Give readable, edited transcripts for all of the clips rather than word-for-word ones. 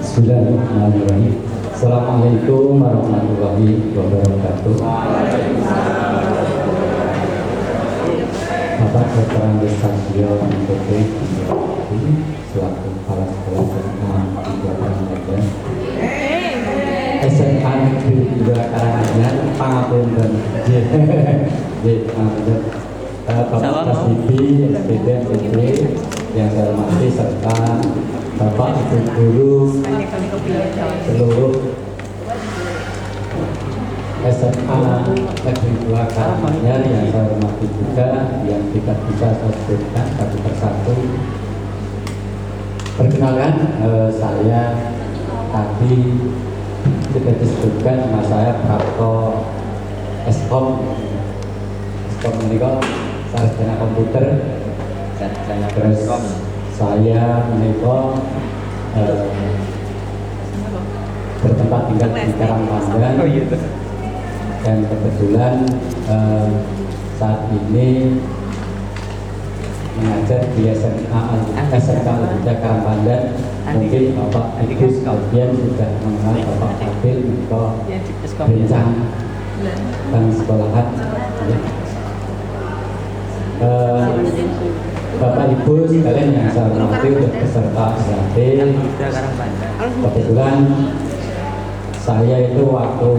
Bismillahirrahmanirrahim. Assalamualaikum warahmatullahi wabarakatuh. Bapak Dr. Andes Sadio MPT selaku kepala sekolah SMA di Karanganyar, SMA Negeri 2 Karanganyar, Pangapunten. Bapak Kasidi SPD MPT yang saya hormati serta Bapak Ibu Guru seluruh SMA Negeri 2 Karanganyar yang saya hormati juga, yang tidak bisa saya sebutkan satu persatu. Perkenalkan, saya tadi sudah disebutkan nama saya Prapto Eskom ini kok sarjana komputer. Terus saya menikah bertempat tinggal di Karangpandan, dan kebetulan saat ini mengajar di SMK Al-Huda Karangpandan. Mungkin Bapak Ibu sekalian sudah mengenal Bapak Fadil Miko Bencang dan sekolahan. Bapak Ibu sekalian yang saya hormati untuk peserta hadir, kebetulan saya itu waktu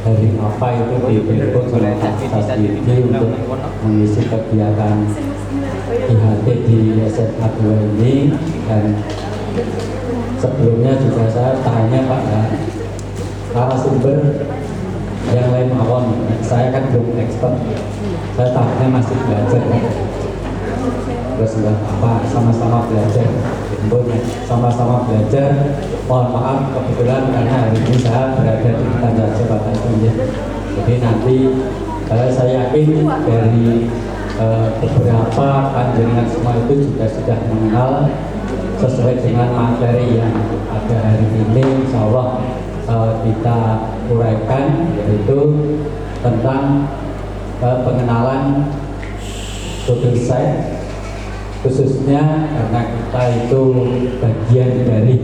hari apa itu ditelepon oleh Pak Saswidi untuk mengisi kegiatan IHT di SMA 2 ini, dan sebelumnya juga saya tanya Pak narasumber yang lain awam, saya kan belum expert, saya tahapnya masih belajar. Terus enggak apa, sama-sama belajar, sama-sama belajar. Mohon maaf kebetulan karena hari ini saya berada di tanda jabatan ini. Jadi nanti saya yakin dari beberapa panjenengan semua itu juga sudah mengenal sesuai dengan materi yang ada hari ini. Insya Allah kita uraikan, yaitu tentang pengenalan Google Site, khususnya karena kita itu bagian dari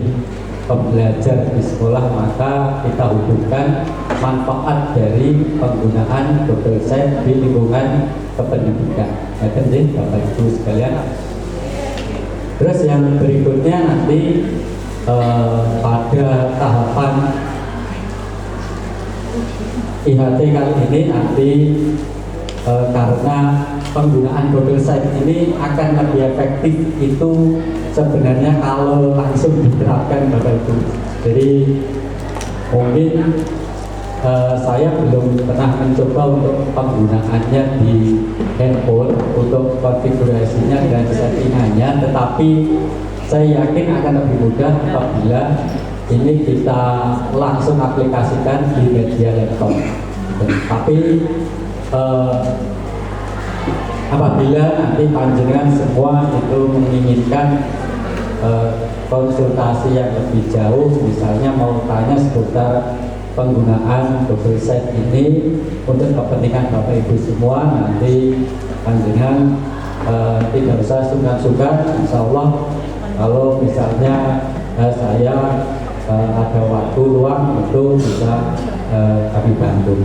pembelajar di sekolah, maka kita hubungkan manfaat dari penggunaan Google Site di lingkungan kependidikan. Jadi Bapak Ibu sekalian, terus yang berikutnya nanti pada tahapan IHT kali ini nanti karena penggunaan Google Site ini akan lebih efektif itu sebenarnya kalau langsung diterapkan Bapak Ibu. Jadi mungkin saya belum pernah mencoba untuk penggunaannya di handphone untuk konfigurasinya dan settingannya, tetapi saya yakin akan lebih mudah apabila ini kita langsung aplikasikan di media laptop. Tapi apabila nanti panjenengan semua itu menginginkan konsultasi yang lebih jauh, misalnya mau tanya seputar penggunaan Google Site ini untuk kepentingan Bapak Ibu semua, nanti panjenengan tidak usah sungkan-sungkan. Insya Allah kalau misalnya saya ada waktu luang itu bisa kami bantu.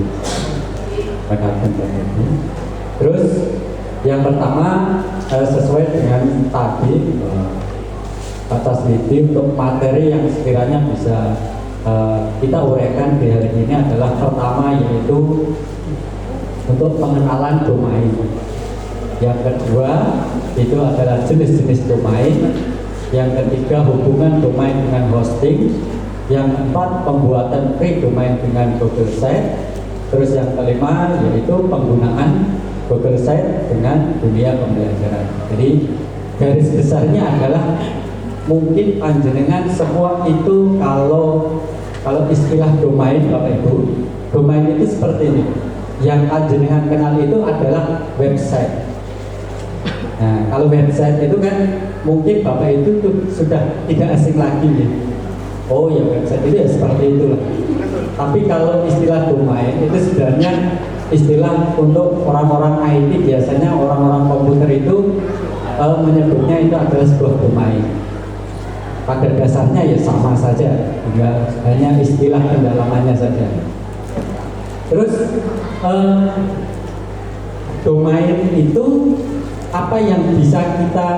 Terus yang pertama sesuai dengan tadi kata Siti, untuk materi yang sekiranya bisa kita uraikan di hari ini adalah pertama yaitu untuk pengenalan domain. Yang kedua itu adalah jenis-jenis domain. Yang ketiga hubungan domain dengan hosting. Yang keempat pembuatan pre-domain dengan Google Site. Terus yang kelima yaitu penggunaan Google Site dengan dunia pembelajaran. Jadi garis besarnya adalah mungkin panjenengan semua itu kalau istilah domain Bapak Ibu, domain itu seperti ini. Yang panjenengan kenal itu adalah website. Nah, kalau website itu kan mungkin Bapak itu sudah tidak asing lagi ya. Oh ya, website itu ya seperti itulah. Tapi kalau istilah domain itu sebenarnya istilah untuk orang-orang IT, biasanya orang-orang komputer itu menyebutnya itu adalah sebuah domain. Pada dasarnya ya sama saja, hanya istilah pendalamannya saja. Terus domain itu apa yang bisa kita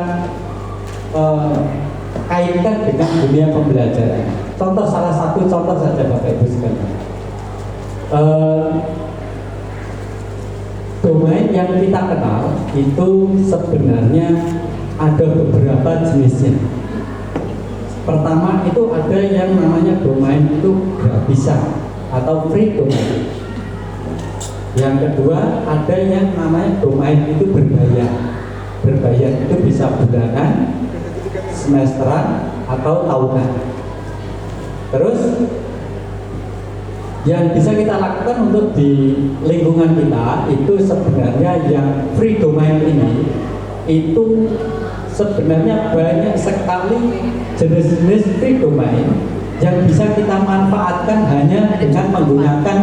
kaitkan dengan dunia pembelajaran? Contoh, salah satu contoh saja Bapak Ibu sekalian. Domain yang kita kenal itu sebenarnya ada beberapa jenisnya. Pertama itu ada yang namanya domain itu gratisan atau free domain. Yang kedua ada yang namanya domain itu berbayar. Berbayar itu bisa bulanan, semesteran, atau tahunan. Terus yang bisa kita lakukan untuk di lingkungan kita itu sebenarnya yang free domain ini itu sebenarnya banyak sekali jenis-jenis free domain yang bisa kita manfaatkan hanya dengan menggunakan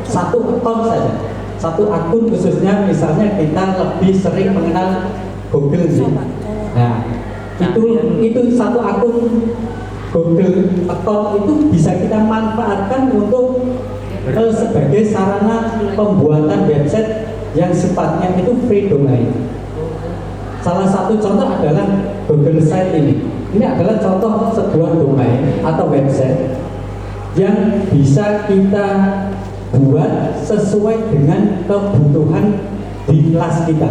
satu akun saja, satu akun. Khususnya misalnya kita lebih sering mengenal Google sih. Nah, itu satu akun Google account itu bisa kita manfaatkan untuk sebagai sarana pembuatan website yang sifatnya itu free domain. Salah satu contoh adalah Google Site ini. Ini adalah contoh sebuah domain atau website yang bisa kita buat sesuai dengan kebutuhan di kelas kita.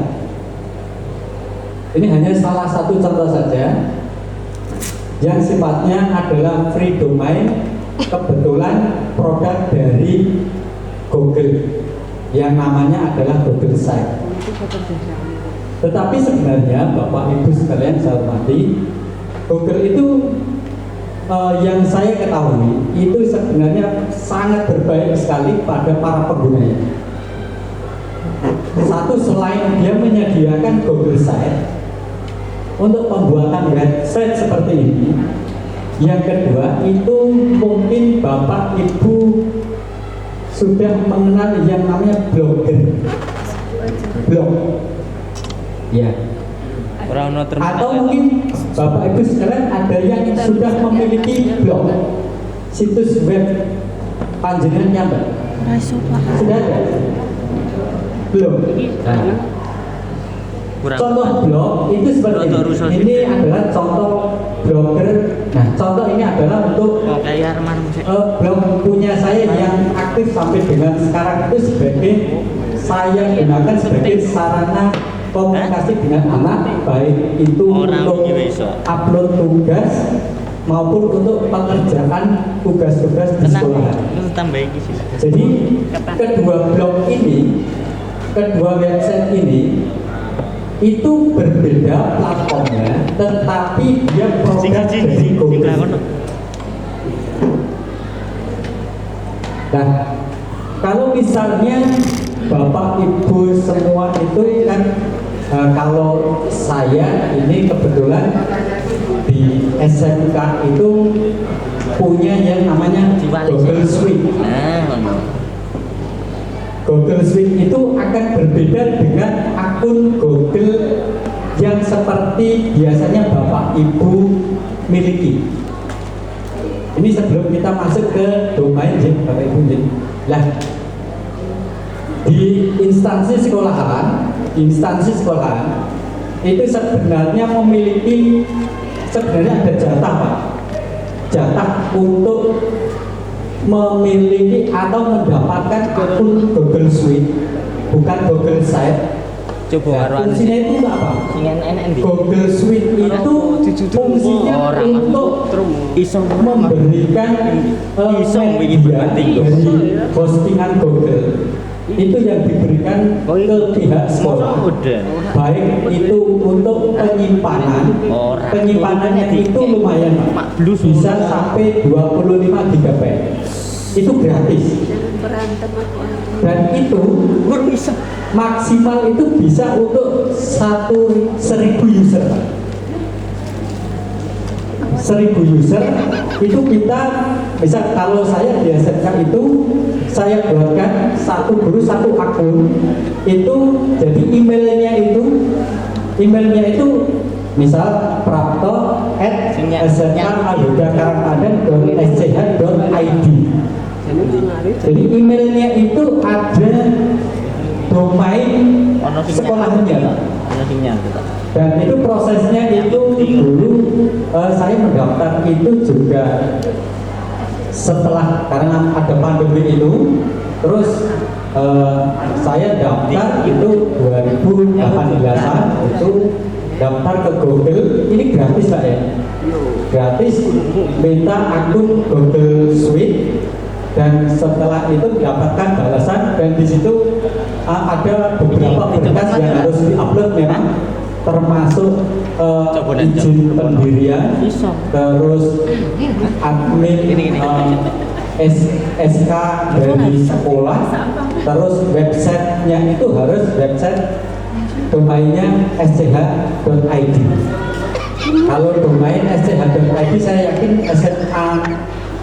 Ini hanya salah satu contoh saja yang sifatnya adalah free domain, kebetulan produk dari Google yang namanya adalah Google Site. Tetapi sebenarnya Bapak Ibu sekalian saya hormati, Google itu yang saya ketahui itu sebenarnya sangat berbaik sekali pada para penggunanya. Satu, selain dia menyediakan Google Site untuk pembuatan website seperti ini, yang kedua itu mungkin Bapak Ibu sudah mengenal yang namanya blogger, blog, ya. Atau mungkin Bapak Ibu sekalian ada yang sudah memiliki blog, situs web panjenengannya Mbak? Sudah ada? Belum? Nah, contoh blog itu seperti ini adalah contoh blogger. Nah, contoh ini adalah untuk blog punya saya yang aktif sampai dengan sekarang itu sebagai saya gunakan sebagai sarana komunikasi dengan anak, baik itu untuk upload tugas maupun untuk pekerjaan tugas-tugas di sekolah. Jadi kedua blog ini, kedua website ini itu berbeda platformnya, tetapi dia produk dari Google. Nah, kalau misalnya Bapak Ibu semua itu kan, kalau saya ini kebetulan di SMK itu punya yang namanya Google Suite. Google Suite itu akan berbeda dengan akun Google yang seperti biasanya Bapak Ibu miliki. Ini sebelum kita masuk ke domain Bapak Ibu. Lah, di instansi sekolahan itu sebenarnya memiliki, sebenarnya ada jatah Pak, jatah untuk memiliki atau mendapatkan akun Google Suite, bukan Google Site. Fungsinya itu apa? Google Suite itu fungsinya untuk memberikan media dari postingan Google itu yang diberikan ke pihak sekolah, baik itu untuk penyimpanannya itu lumayan Pak, bisa sampai 25 GB, itu gratis, dan itu maksimal itu bisa untuk 1.000 user. 1.000 user itu kita bisa, kalau saya di SMK itu saya buatkan satu guru satu akun itu, jadi emailnya itu Misal prapto@smk.sch.id. Jadi emailnya itu ada domain sekolahnya, dan itu prosesnya itu dulu saya mendaftar itu juga setelah, karena ada pandemi itu, terus saya daftar itu 2018 itu daftar ke Google, ini gratis Pak ya, gratis, minta akun Google Suite, dan setelah itu mendapatkan balasan, dan di situ ada beberapa berkas yang harus diupload memang, termasuk izin pendirian, terus admin SK dari sekolah, terus websitenya itu harus website domainnya sch.id. Kalau domain sch.id saya yakin SMA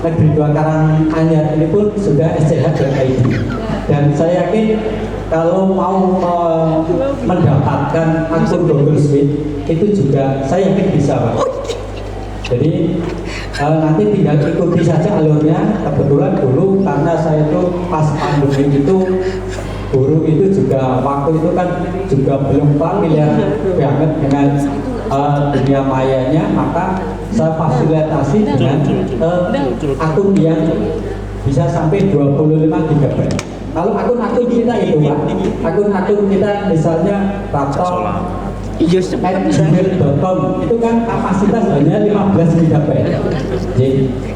Negeri 2 Karanganyar ini pun sudah sch.id, dan saya yakin kalau mau mendapatkan akun Google Suite itu juga saya yakin bisa Pak. Jadi nanti tinggal ikuti saja alurnya. Kebetulan dulu karena saya itu pas pandemi itu, guru itu juga waktu itu kan juga belum familiar banget dengan dunia mayanya, maka saya fasilitasi dengan akun yang bisa sampai 25 GB. Kalau akun-akun kita itu Pak, akun-akun kita misalnya gmail.com itu kan kapasitas hanya 15 GB.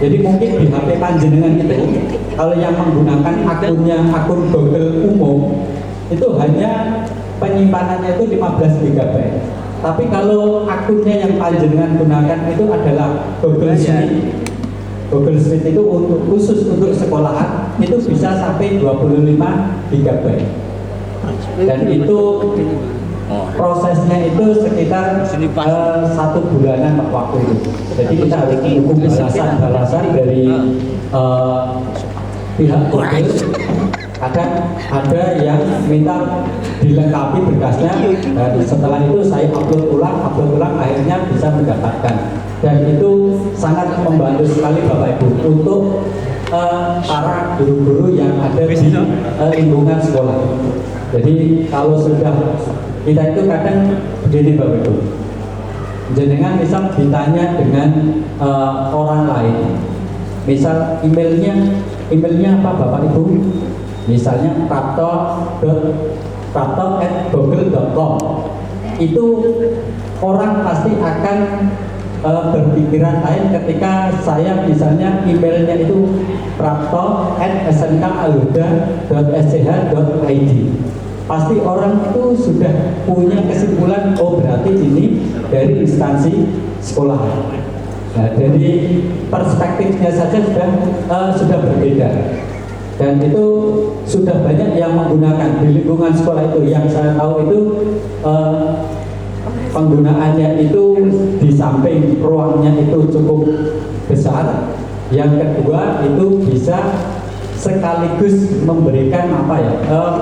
Jadi mungkin di HP panjenengan itu, kalau yang menggunakan akunnya akun Google umum itu hanya penyimpanannya itu 15 GB. Tapi kalau akunnya yang panjenengan gunakan itu adalah Google Suite, Google Suite itu khusus untuk sekolahan, itu bisa sampai 25 GB. Dan itu prosesnya itu sekitar 1 bulanan Pak waktu itu. Jadi kita harus menunggu balasan dari pihak Google. Kadang ada yang minta dilengkapi berkasnya, dan setelah itu saya upload ulang, akhirnya bisa mendapatkan. Dan itu sangat membantu sekali Bapak Ibu untuk para guru-guru yang ada di lingkungan sekolah. Jadi kalau sudah kita itu kadang begini Bapak Ibu, jenengan misal ditanya dengan orang lain, misal emailnya apa Bapak Ibu, misalnya prapto@google.com, itu orang pasti akan berpikiran lain ketika saya misalnya emailnya itu prapto@smkalhuda.sch.id. Pasti orang itu sudah punya kesimpulan, oh berarti ini dari instansi sekolah. Nah, dari perspektifnya saja sudah berbeda. Dan itu sudah banyak yang menggunakan di lingkungan sekolah itu. Yang saya tahu itu penggunaannya itu di samping ruangnya itu cukup besar, yang kedua itu bisa sekaligus memberikan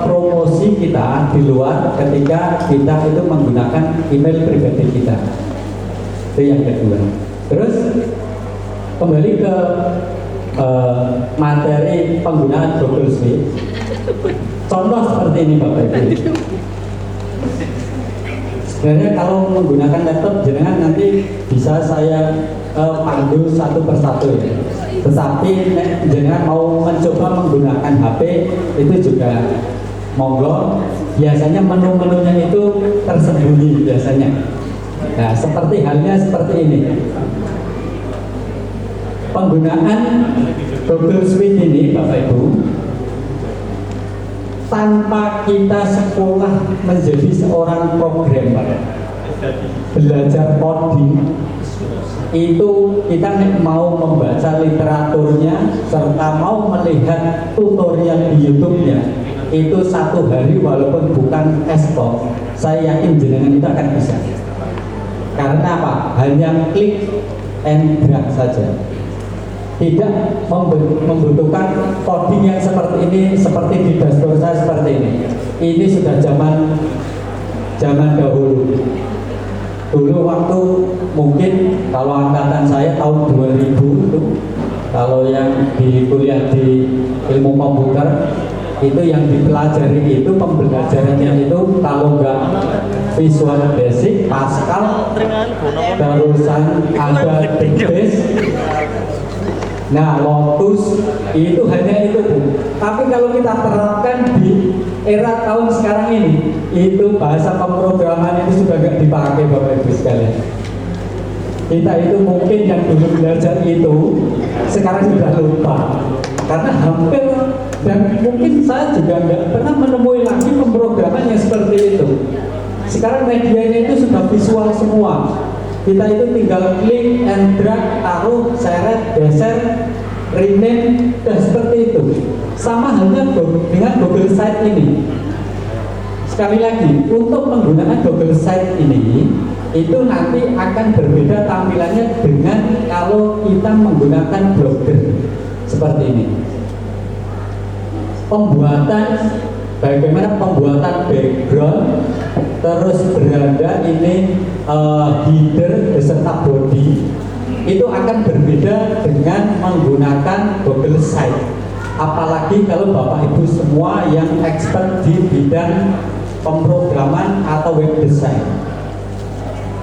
promosi kita di luar ketika kita itu menggunakan email pribadi kita. Itu yang kedua. Terus kembali ke materi penggunaan Google Suite. Contoh seperti ini Bapak Ibu. Sebenarnya kalau menggunakan laptop jenengan nanti bisa saya pandu satu persatu ya. Tetapi jenengan mau mencoba menggunakan HP itu juga monggo. Biasanya menu-menunya itu tersembunyi biasanya. Nah, seperti halnya seperti ini. Penggunaan Google Suite ini Bapak Ibu, tanpa kita sekolah menjadi seorang programmer, belajar coding, itu kita mau membaca literaturnya serta mau melihat tutorial di YouTube-nya itu 1 hari walaupun bukan ekspor, saya yakin jenengan itu akan bisa. Karena apa? Hanya klik and drag saja. Tidak membutuhkan coding yang seperti ini, seperti di dashboard saya seperti ini. Ini sudah zaman dahulu. Dulu waktu mungkin kalau angkatan saya tahun 2000 itu, kalau yang di kuliah di ilmu komputer itu yang dipelajari itu pembelajarannya itu kalau nggak Visual Basic, Pascal, terusan ada base. Nah, Lotus itu hanya itu Bu. Tapi kalau kita terapkan di era tahun sekarang ini, itu bahasa pemrograman itu sudah nggak dipakai Bapak Ibu sekalian. Kita itu mungkin yang dulu belajar itu sekarang sudah lupa, karena hampir dan mungkin saya juga nggak pernah menemui lagi pemrograman yang seperti itu. Sekarang medianya itu sudah visual semua. Kita itu tinggal klik and drag, taruh, seret, geser, rename, dan seperti itu. Sama halnya dengan Google Site ini. Sekali lagi, untuk menggunakan Google Site ini, itu nanti akan berbeda tampilannya dengan kalau kita menggunakan Blogger seperti ini. Bagaimana pembuatan background, terus berada ini header beserta body, itu akan berbeda dengan menggunakan Google Site. Apalagi kalau Bapak Ibu semua yang expert di bidang pemrograman atau web design.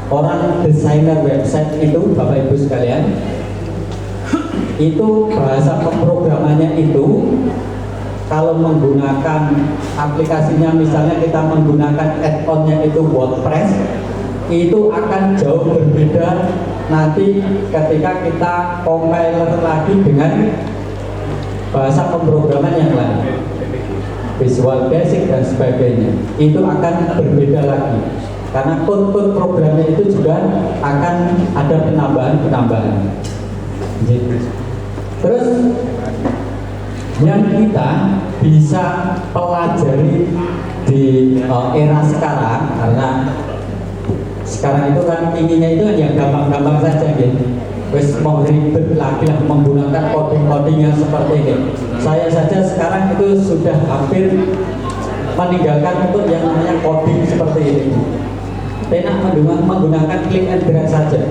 Orang desainer website itu Bapak Ibu sekalian, itu bahasa pemrogramannya itu kalau menggunakan aplikasinya, misalnya kita menggunakan add-onnya itu WordPress, itu akan jauh berbeda nanti ketika kita compiler lagi dengan bahasa pemrograman yang lain, Visual Basic dan sebagainya. Itu akan berbeda lagi karena kode-kode programnya itu juga akan ada penambahan. Terus yang kita bisa pelajari di era sekarang, karena sekarang itu kan inginnya itu yang gampang-gampang saja gitu. Wes mau ribet lagi lah menggunakan coding-coding yang seperti ini. Saya saja sekarang itu sudah hampir meninggalkan untuk yang namanya coding seperti ini. Enak menggunakan click and drag saja,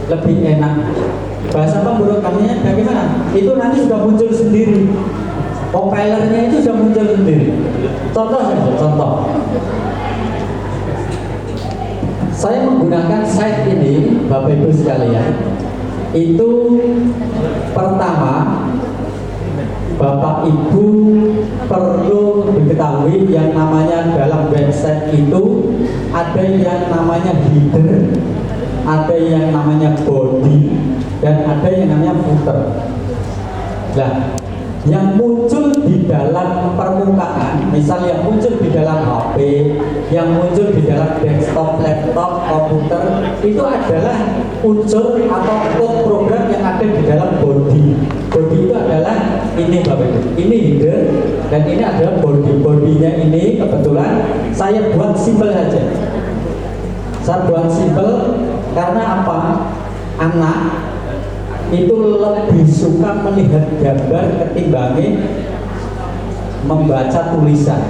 lebih enak. Bahasa pemrogramannya bagaimana? Itu nanti sudah muncul sendiri. Compilernya itu sudah muncul sendiri. Contoh. Saya menggunakan site ini, Bapak Ibu sekalian. Itu pertama, Bapak Ibu perlu diketahui yang namanya dalam website itu ada yang namanya header, ada yang namanya body, dan ada yang namanya footer. Nah, yang muncul di dalam permukaan, misal yang muncul di dalam HP, yang muncul di dalam desktop, laptop, komputer, itu adalah unsur atau code program yang ada di dalam body. Body itu adalah ini Bapak Ibu, ini header, dan ini adalah body. Bodinya ini kebetulan saya buat simple saja. Saya buat simple karena apa? Anak itu lebih suka melihat gambar ketimbangnya membaca tulisan.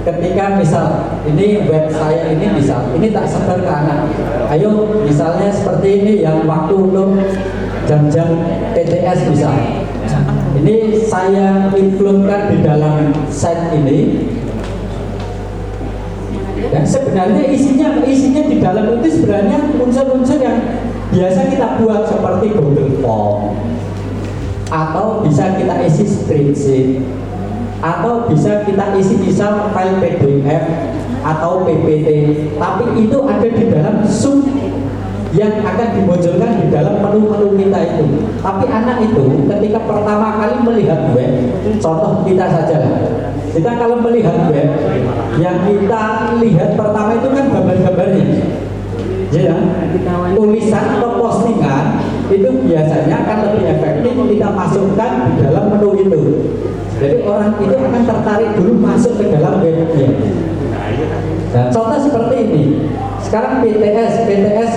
Ketika misal ini web saya ini misal ini tak sebar ke anak, ayo misalnya seperti ini yang waktu belum jam-jam PTS misal, ini saya include-kan di dalam site ini. Dan sebenarnya isinya di dalam itu sebenarnya unsur-unsur yang biasa kita buat seperti Google Form, atau bisa kita isi spreadsheet, atau bisa kita isi misal file PDF atau PPT. Tapi itu ada di dalam sub yang akan dimunculkan di dalam menu-menu kita itu. Tapi anak itu ketika pertama kali melihat web, contoh kita saja lah. Kita kalau melihat web, yang kita lihat pertama itu kan gambar-gambarnya. Ya, tulisan atau postingan itu biasanya akan lebih efektif kita masukkan di dalam menu itu. Jadi orang itu akan tertarik dulu masuk ke dalam webnya. Nah, contoh seperti ini. Sekarang PTS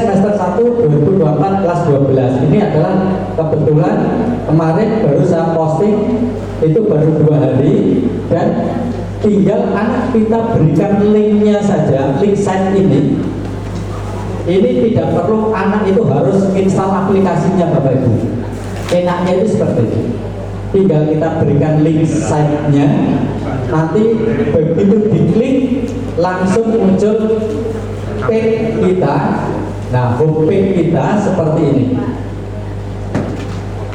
semester 1 2024 kelas 12. Ini adalah kebetulan kemarin baru saya posting, itu baru 2 hari, dan tinggal anak kita berikan linknya saja, link site ini. Ini tidak perlu anak itu harus install aplikasinya Bapak Ibu. Enaknya itu seperti itu. Tinggal kita berikan link site-nya, nanti begitu diklik langsung muncul page kita. Nah, homepage kita seperti ini.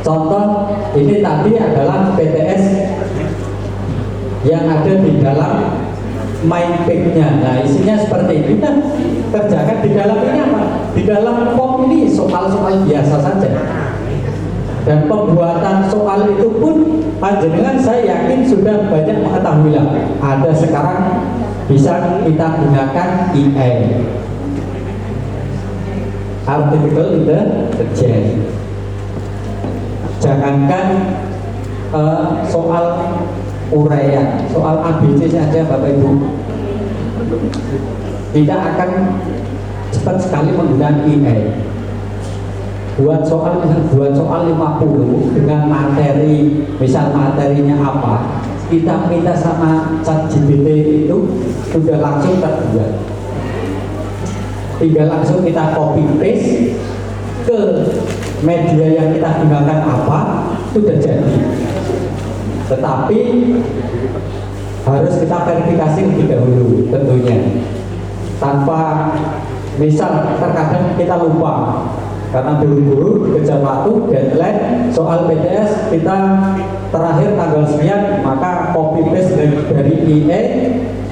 Contoh ini tadi adalah PTS yang ada di dalam main page-nya. Nah, isinya seperti ini. Kita kerjakan di dalam ini apa? Di dalam form ini soal-soal biasa saja. Dan pembuatan soal itu pun panjenengan saya yakin sudah banyak mengetahui lah. Ada sekarang bisa kita gunakan AI, Artificial Intelligence. Jangankan soal uraian, soal ABC saja Bapak Ibu tidak akan cepat sekali menggunakan AI. Buat soal 50 dengan materi, misal materinya apa, kita minta sama ChatGPT itu sudah langsung terbuat. Tinggal langsung kita copy paste ke media yang kita gunakan apa, sudah jadi. Tetapi harus kita verifikasi lebih dahulu tentunya. Tanpa, misal terkadang kita lupa karena buru-buru kejar waktu, deadline soal PTS kita terakhir tanggal sekian, maka copy paste dari IE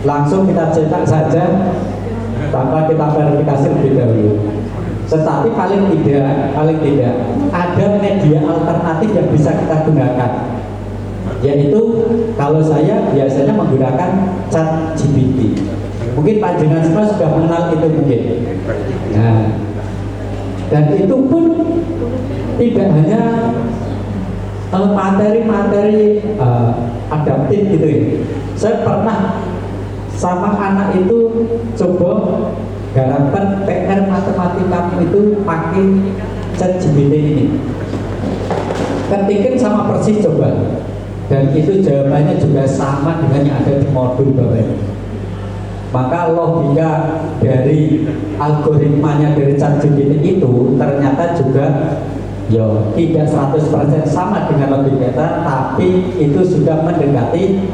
langsung kita cetak saja tanpa kita verifikasi lebih dahulu. Tetapi paling tidak ada media alternatif yang bisa kita gunakan, yaitu kalau saya biasanya menggunakan ChatGPT. Mungkin panjenengan semua sudah mengenal itu mungkin. Nah, dan itu pun tidak hanya materi-materi adaptif gitu ya. Saya pernah sama anak itu coba garapan PR matematika itu pakai ChatGPT ini. Ketikin sama persis coba. Dan itu jawabannya juga sama dengan yang ada di modul Bapak. Maka logika dari algoritmanya dari ChatGPT itu ternyata juga tidak 100% sama dengan logika kita, tapi itu sudah mendekati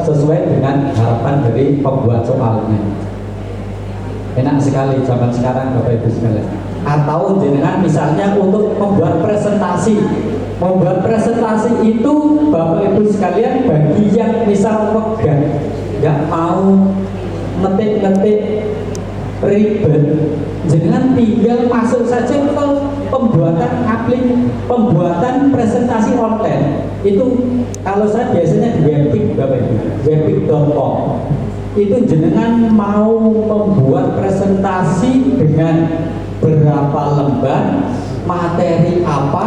sesuai dengan harapan dari pembuat soalnya. Enak sekali zaman sekarang Bapak Ibu sekalian. Atau jenengan misalnya untuk membuat presentasi. Membuat presentasi itu Bapak Ibu sekalian bagi yang misal nggak mau ngetik-ngetik ribet, jenengan tinggal masuk saja ke pembuatan presentasi online. Itu kalau saya biasanya di Webpick Bapak Ibu, webpick.com. Itu jenengan mau membuat presentasi dengan berapa lembar, materi apa,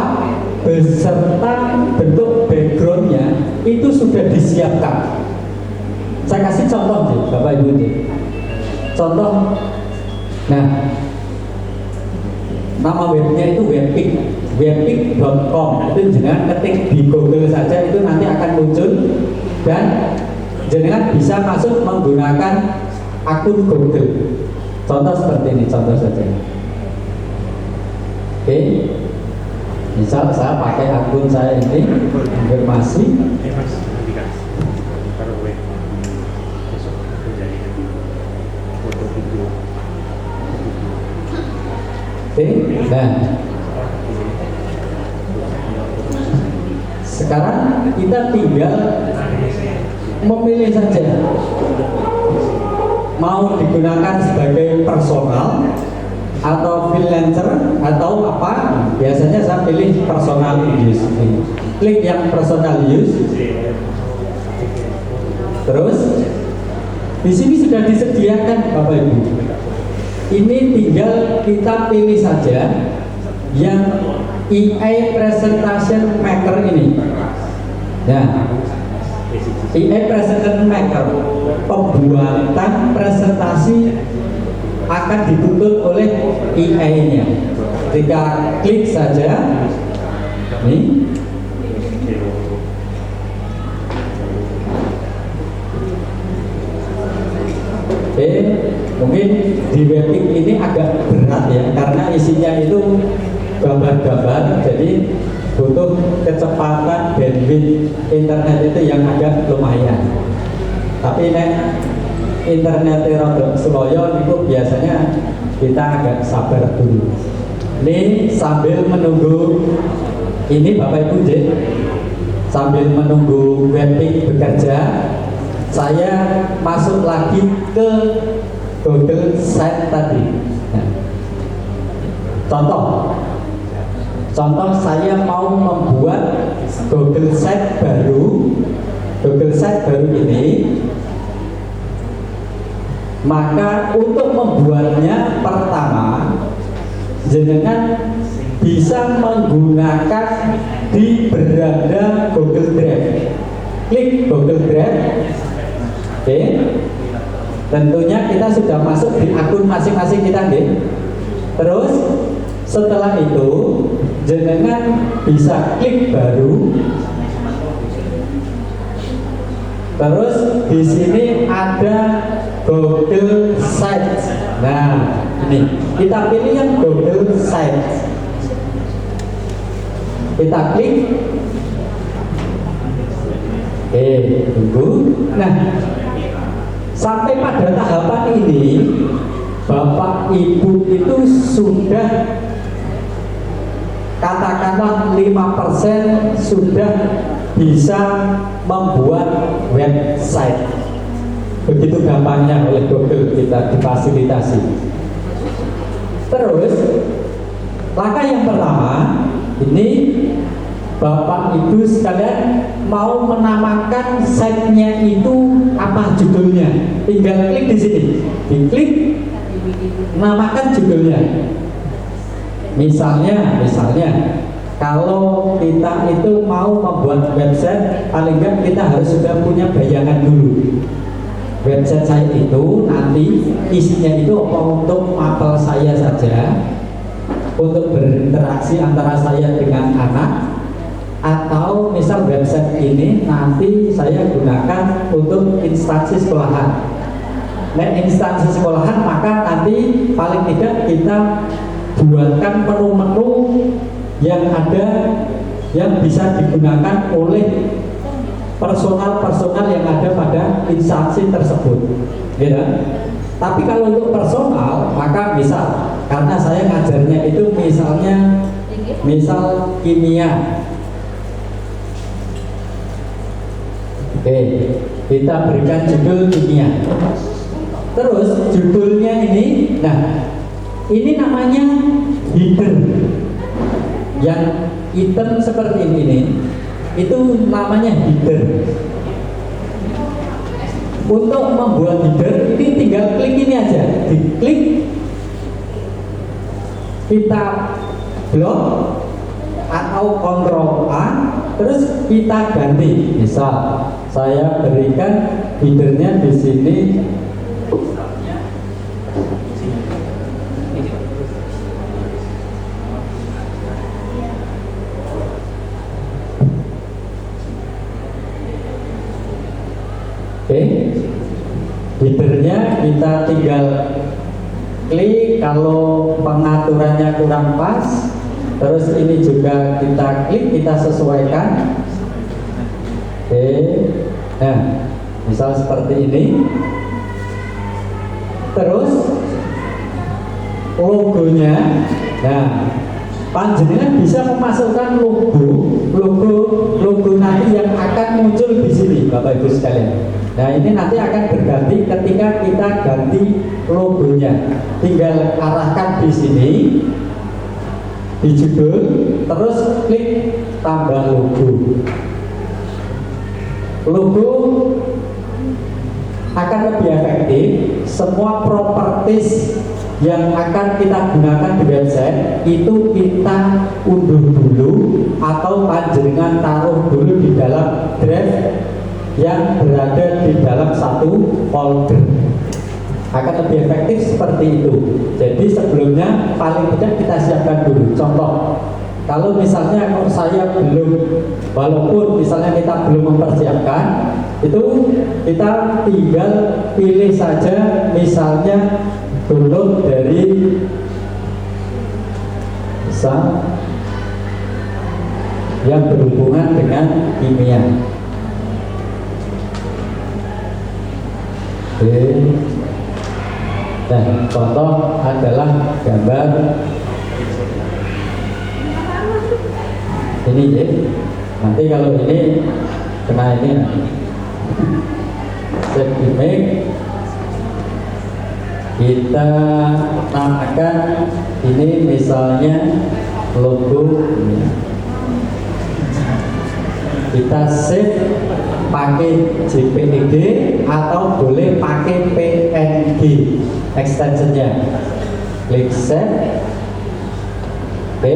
beserta bentuk backgroundnya itu sudah disiapkan. Saya kasih contoh nih Bapak Ibu nih. Contoh, nah nama webnya itu Webpick, webpick.com. Itu jenengan ketik di Google saja itu nanti akan muncul dan jenengan bisa masuk menggunakan akun Google. Contoh seperti ini, contoh saja. Oke, misal saya pakai akun saya ini konfirmasi. Oke, nah sekarang kita tinggal memilih saja mau digunakan sebagai personal atau freelancer atau apa. Biasanya saya pilih personal use. Klik yang personal use. Terus di sini sudah disediakan Bapak Ibu. Ini tinggal kita pilih saja yang AI Presentation Maker ini. Nah, AI Presentation Maker, pembuatan presentasi akan dituntut oleh AI-nya. Jika klik saja, nih, oke. Mungkin di webing ini agak berat ya, karena isinya itu gambar-gambar, jadi butuh kecepatan bandwidth internet itu yang agak lumayan. Tapi nek internet rada sloyo itu biasanya kita agak sabar dulu. Ini sambil menunggu ini Bapak Ibu J, sambil menunggu webing bekerja, saya masuk lagi ke Google Site tadi. Nah, contoh saya mau membuat Google Site baru. Google Site baru ini, maka untuk membuatnya pertama jenengan bisa menggunakan di beranda Google Drive. Klik Google Drive. Oke. Tentunya kita sudah masuk di akun masing-masing kita, nggih. Terus setelah itu jenengan bisa klik baru. Terus di sini ada Google Sites. Nah, ini kita pilih yang Google Sites. Kita klik. Oke, tunggu. Nah, sampai pada tahapan ini Bapak Ibu itu sudah katakanlah 5% sudah bisa membuat website. Begitu gampangnya oleh Google kita difasilitasi. Terus langkah yang pertama ini Bapak Ibu sekalian mau menamakan site-nya itu apa judulnya? Tinggal klik di sini, diklik, namakan judulnya. Misalnya kalau kita itu mau membuat website, paling enggak kita harus sudah punya bayangan dulu. Website saya itu nanti isinya itu untuk mapel saya saja, untuk berinteraksi antara saya dengan anak, atau misal website ini nanti saya gunakan untuk instansi sekolahan. Nah, instansi sekolahan maka nanti paling tidak kita buatkan menu-menu yang ada yang bisa digunakan oleh personal yang ada pada instansi tersebut, ya. Tapi kalau untuk personal maka bisa, karena saya ngajarnya itu misal kimia. Oke, kita berikan judul kimia. Terus judulnya ini, nah ini namanya header. Yang item seperti ini itu namanya header. Untuk membuat header ini tinggal klik ini aja, diklik, kita blok atau Ctrl A, terus kita ganti. Misal saya berikan headernya di sini. Oke, headernya kita tinggal klik kalau pengaturannya kurang pas. Terus ini juga kita klik, kita sesuaikan. Oke, nah misal seperti ini. Terus logonya, nah panjenengan bisa memasukkan logo nanti yang akan muncul di sini, Bapak Ibu sekalian. Nah ini nanti akan berganti ketika kita ganti logonya. Tinggal arahkan di sini di judul, terus klik tambah logo. Logo akan lebih efektif. Semua properties yang akan kita gunakan di website itu kita unduh dulu atau panjenengan taruh dulu di dalam drive yang berada di dalam satu folder. Akan lebih efektif seperti itu. Jadi sebelumnya paling tidak kita siapkan dulu. Contoh, kalau misalnya saya belum, walaupun misalnya kita belum mempersiapkan, itu kita tinggal pilih saja misalnya turun dari zat yang berhubungan dengan kimia. Oke. Dan contoh adalah gambar ini ya. Nanti kalau ini kena ini set image, kita namakan ini misalnya logo ini. Kita save pakai JPEG atau boleh pakai PNG extensionnya. Klik save. Oke,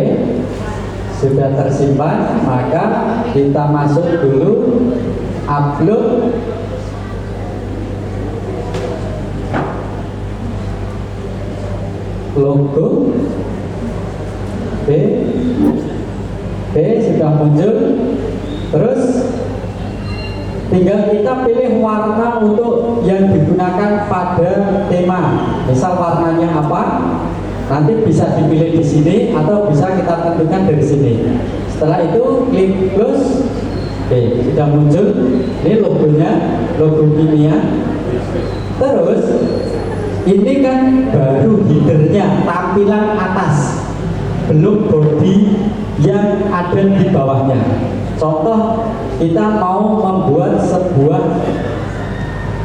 sudah tersimpan, maka kita masuk dulu upload. Logo. Oke, sudah muncul. Terus tinggal kita pilih warna untuk yang digunakan pada tema. Misal warnanya apa, nanti bisa dipilih di sini atau bisa kita tentukan dari sini. Setelah itu klik close. Oke, sudah muncul. Ini logonya, logo kimia. Terus ini kan baru headernya, tampilan atas, belum body yang ada di bawahnya. Contoh, kita mau membuat sebuah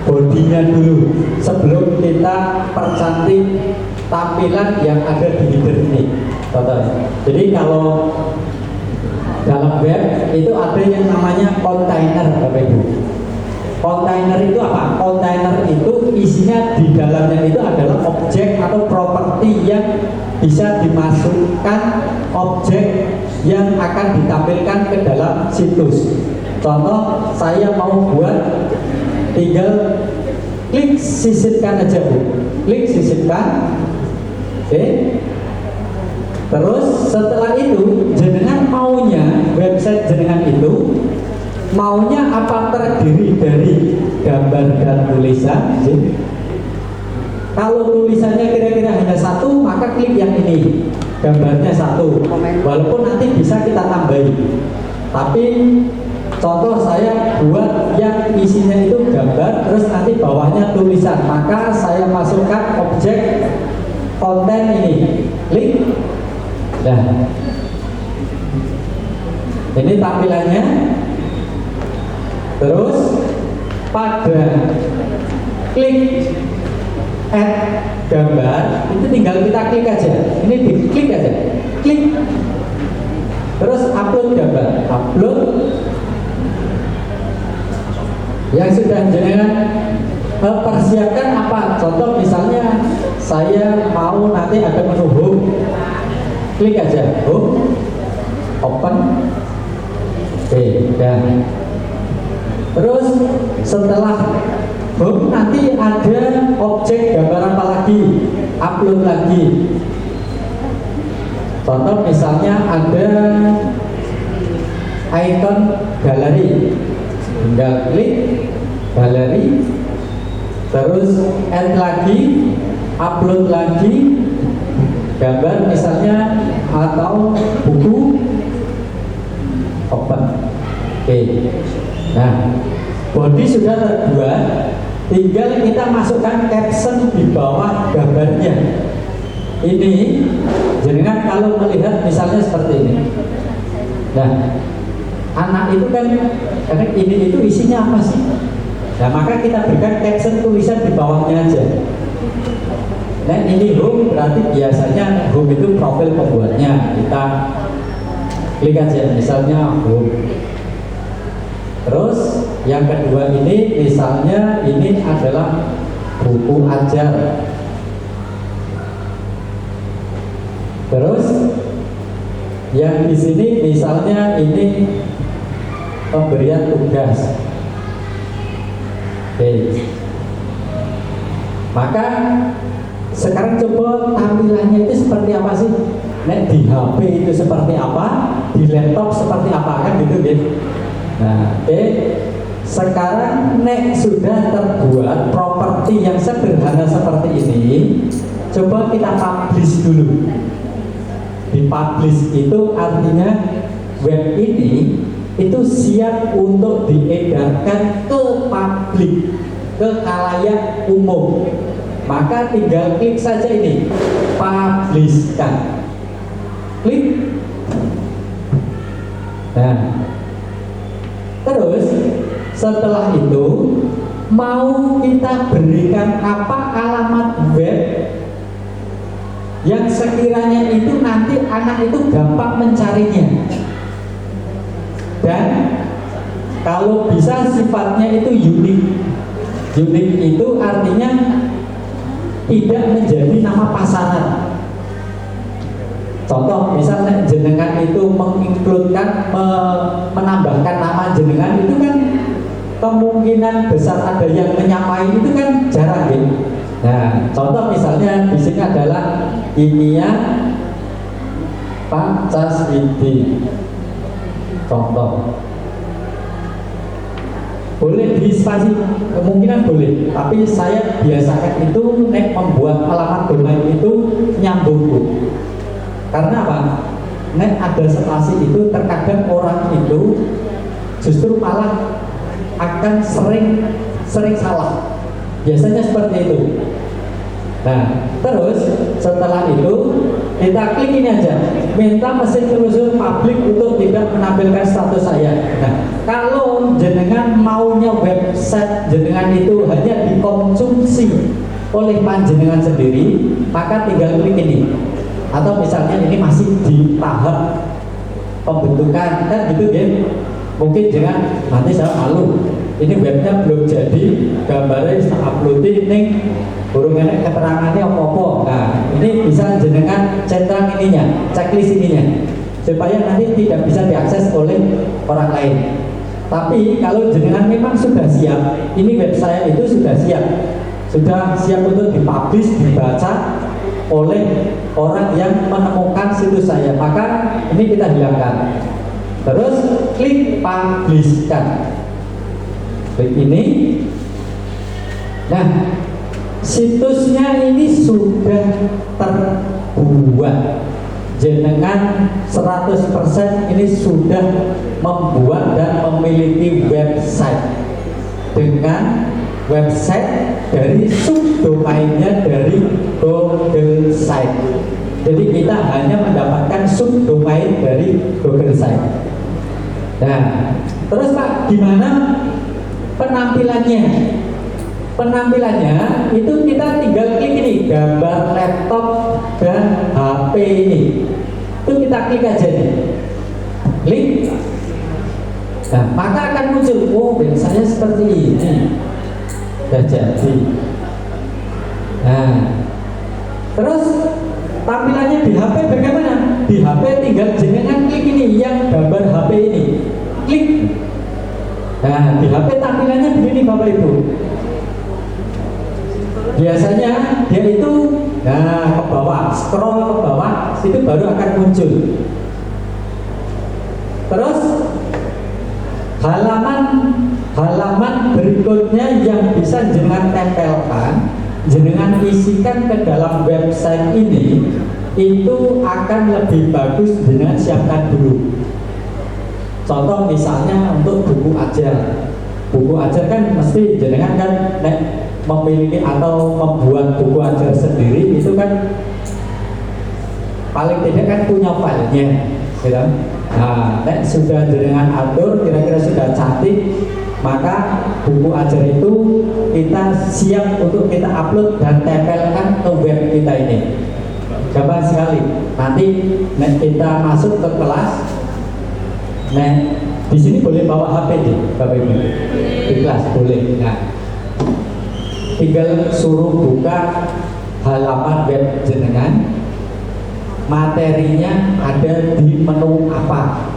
bodinya dulu sebelum kita percantik tampilan yang ada di header ini. Contoh. Jadi kalau dalam web itu ada yang namanya kontainer, Bapak Ibu. Kontainer itu apa? Kontainer itu isinya di dalamnya itu adalah objek atau properti yang bisa dimasukkan objek yang akan ditampilkan ke dalam situs. Contoh, saya mau buat, tinggal klik sisipkan aja Bu. Klik sisipkan. Oke. Terus setelah itu jenengan maunya website jenengan itu maunya apa terdiri dari gambar dan tulisan. Kalau tulisannya kira-kira hanya satu, maka klik yang ini, gambarnya satu. Walaupun nanti bisa kita tambahin. Tapi contoh saya buat yang isinya itu gambar, terus nanti bawahnya tulisan, maka saya masukkan objek konten ini. Klik. Nah, ini tampilannya. Terus pada klik add gambar itu tinggal kita klik aja. Ini diklik aja, klik. Terus upload gambar, upload. Yang sudah jenengan persiapkan apa? Contoh misalnya saya mau nanti ada menu home, klik aja home, open. Oke, dan terus setelah home nanti ada objek gambar apa lagi, upload lagi. Contoh misalnya ada icon galeri, tinggal klik galeri, terus add lagi, upload lagi gambar misalnya atau buku, open. Oke. Nah, body sudah terbuat, tinggal kita masukkan caption di bawah gambarnya. Ini jenengan kalau melihat misalnya seperti ini. Nah, anak itu kan karena ini itu isinya apa sih? Nah, maka kita berikan caption tulisan di bawahnya aja. Nah, ini home berarti biasanya home itu profil pembuatnya. Kita klik aja misalnya home. Terus yang kedua ini misalnya ini adalah buku ajar. Terus yang di sini misalnya ini pemberian tugas. Oke. Maka sekarang coba tampilannya itu seperti apa sih? Nek di HP itu seperti apa? Di laptop seperti apa kan gitu ya? Nah, oke. Sekarang nek sudah terbuat properti yang sederhana seperti ini, coba kita publish dulu. Dipublish itu artinya web ini itu siap untuk diedarkan ke publik, ke khalayak umum. Maka tinggal klik saja ini, publishkan. Klik. Nah, terus setelah itu mau kita berikan apa alamat web yang sekiranya itu nanti anak itu gampang mencarinya. Dan kalau bisa sifatnya itu unik. Unik itu artinya tidak menjadi nama pasaran. Contoh, misalnya jenengan itu menginkludkan, menambahkan nama jenengan itu kan kemungkinan besar ada yang menyamai itu kan jarang ya. Nah, contoh misalnya di sini adalah Kimia Pancaswidi. Contoh, boleh dispasi, kemungkinan boleh, tapi saya biasakan itu membuat alamat domain itu nyambung. Karena apa? Ada spasi itu terkadang orang itu justru malah akan sering salah. Biasanya seperti itu. Nah, terus setelah itu kita klik ini aja, minta mesin telusur publik untuk tidak menampilkan status saya. Nah, kalau jenengan maunya website jenengan itu hanya dikonsumsi oleh panjenengan sendiri, maka tinggal klik ini. Atau misalnya ini masih di tahap pembentukan, kan gitu ya. Mungkin jangan, nanti saya malu, ini webnya belum jadi, gambarnya saya uploadin nih, burung enek keterangannya apa-apa. Nah, ini bisa jenengan centang ininya, checklist ininya, supaya nanti tidak bisa diakses oleh orang lain. Tapi kalau jenengan memang sudah siap, ini web saya itu sudah siap untuk dipublish, dibaca oleh orang yang menemukan situs saya, maka ini kita hilangkan. Terus klik publishkan. Klik ini. Nah, situsnya ini sudah terbuat. Jenengan 100% ini sudah membuat dan memiliki website dengan website dari subdomainnya dari Google Site. Jadi kita hanya mendapatkan subdomain dari Google Site. Nah, terus Pak, gimana penampilannya? Penampilannya itu kita tinggal klik ini, gambar laptop dan HP ini. Itu kita klik aja nih. Klik. Nah, maka akan muncul, oh saya seperti ini. Sudah jadi. Nah, terus tampilannya di HP bagaimana? Di HP tinggal jenengan klik ini, yang gambar HP ini. Klik. Nah, di HP tampilannya begini Bapak Ibu. Biasanya dia itu ke bawah, scroll ke bawah, itu baru akan muncul. Terus halaman berikutnya yang bisa jenengan tempelkan, jenengan isikan ke dalam website ini, itu akan lebih bagus jenengan siapkan dulu. Contoh misalnya untuk buku ajar. Buku ajar kan mesti jenengan kan memiliki atau membuat buku ajar sendiri, itu kan paling tidak kan punya filenya, gitu. Nah, sudah jenengan atur, kira-kira sudah cantik, maka buku ajar itu kita siap untuk kita upload dan tempelkan ke web kita ini. Gampang sekali. Nanti kita masuk ke kelas. Nah, di sini boleh bawa HP nih, Bapak Ibu. Di kelas boleh. Nah, tinggal suruh buka halaman web jenengan. Materinya ada di menu apa.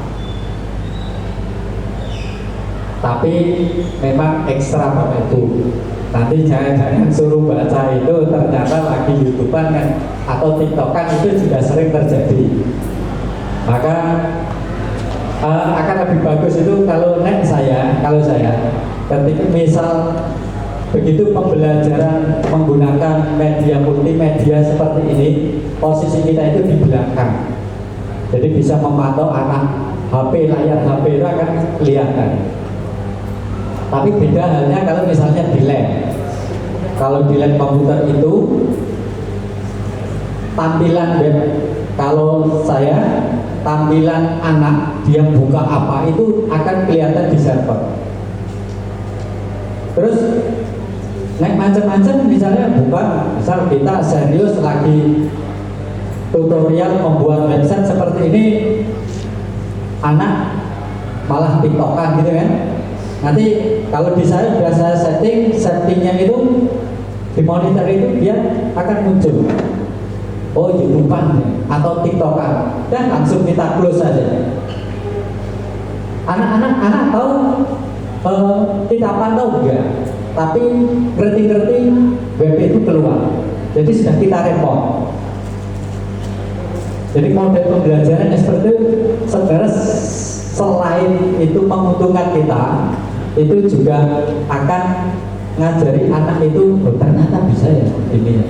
Tapi memang ekstra Bapak Ibu. Nanti jangan suruh baca itu ternyata lagi YouTubean kan atau TikTokan, itu juga sering terjadi. Maka akan lebih bagus itu kalau saya ketika misal begitu pembelajaran menggunakan media multimedia seperti ini, posisi kita itu di belakang. Jadi bisa memantau anak HP, layar HP itu akan kelihatan. Tapi beda halnya kalau misalnya di lab. Kalau di lab komputer itu tampilan web, kalau saya tampilan anak dia buka apa itu akan kelihatan di server. Terus naik macam-macam, misalnya misal kita serius lagi tutorial membuat website seperti ini, anak malah tiktokan gitu kan. Nanti kalau di saya sudah saya settingnya itu di monitor itu dia akan muncul, oh YouTubean atau tiktokan, dan langsung kita close saja. Anak tahu kita pantau enggak, tapi ngerti-ngerti web itu keluar, jadi sudah kita report. Jadi model pembelajaran seperti itu sebenarnya selain itu menguntungkan kita, itu juga akan ngajari anak itu, oh, ternyata bisa ya ini ya.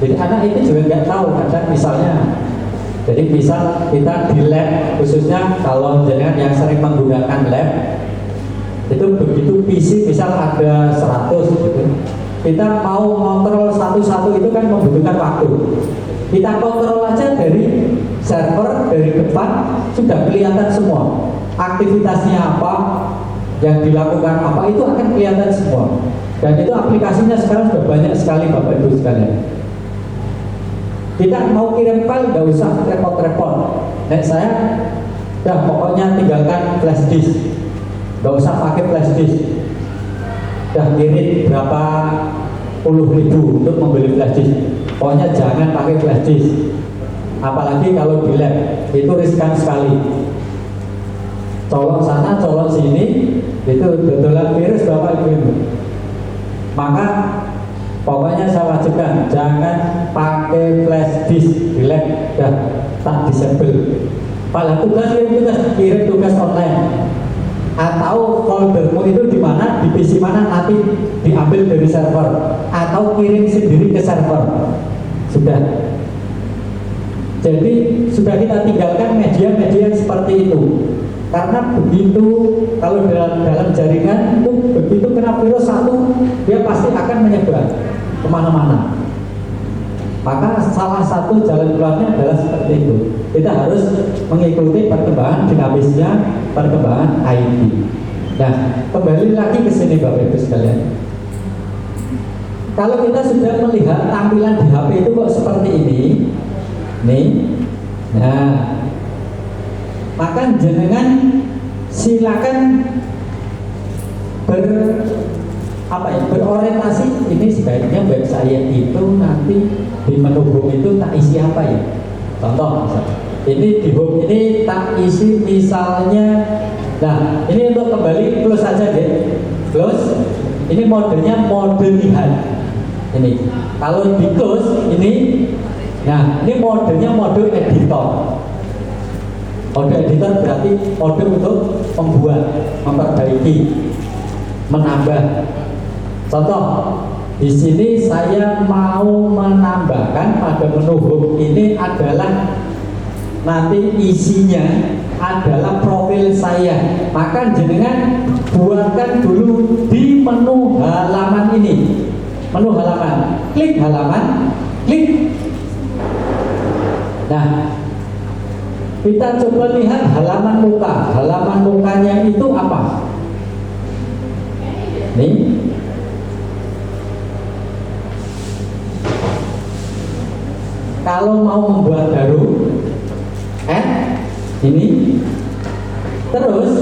Jadi anak itu juga nggak tahu kadang misalnya. Jadi misal kita di lab, khususnya kalau jenengan yang sering menggunakan lab, itu begitu PC misal ada 100 gitu, kita mau kontrol satu-satu itu kan membutuhkan waktu. Kita kontrol aja dari server, dari depan sudah kelihatan semua aktivitasnya apa, yang dilakukan apa, itu akan kelihatan semua. Dan itu aplikasinya sekarang sudah banyak sekali Bapak Ibu sekalian. Kita mau kirim file nggak usah repot-repot. Dan saya pokoknya tinggalkan flash disk, nggak usah pakai flash disk. Kirim berapa puluh ribu untuk membeli flash disk, pokoknya jangan pakai flash disk. Apalagi kalau di lab itu riskan sekali. Colok sana, colok sini, itu dodolan virus Bapak Ibu. Maka pokoknya saya wajibkan jangan pakai flash disk di lab, dan tak disable. Kalau kirim tugas online, atau foldermu itu di mana, di PC mana, nanti diambil dari server atau kirim sendiri ke server. Sudah. Jadi sudah kita tinggalkan media-media seperti itu. Karena begitu kalau dalam jaringan itu begitu kena virus satu, dia pasti akan menyebar kemana-mana. Maka salah satu jalan keluarnya adalah seperti itu. Kita harus mengikuti perkembangan dinamisnya, perkembangan IT. Nah, kembali lagi ke sini Bapak Ibu sekalian. Kalau kita sudah melihat tampilan di HP itu kok seperti ini, nih, nah, maka jenengan silakan berorientasi. Ini sebaiknya web saya itu nanti di menu home itu tak isi apa ya? Contoh misalnya, ini di home ini tak isi misalnya. Nah, ini untuk kembali close saja deh. Close. Ini modenya mode lihat. Ini kalau di close ini, nah ini modenya mode editor. Mode editor berarti mode untuk membuat, memperbaiki, menambah. Contoh, di sini saya mau menambahkan pada menu home ini adalah nanti isinya adalah profil saya. Maka jenengan buatkan dulu di menu halaman ini. Menu halaman, klik halaman, klik. Nah, kita coba lihat halaman muka. Halaman mukanya itu apa? Nih. Kalau mau membuat baru, ini. Terus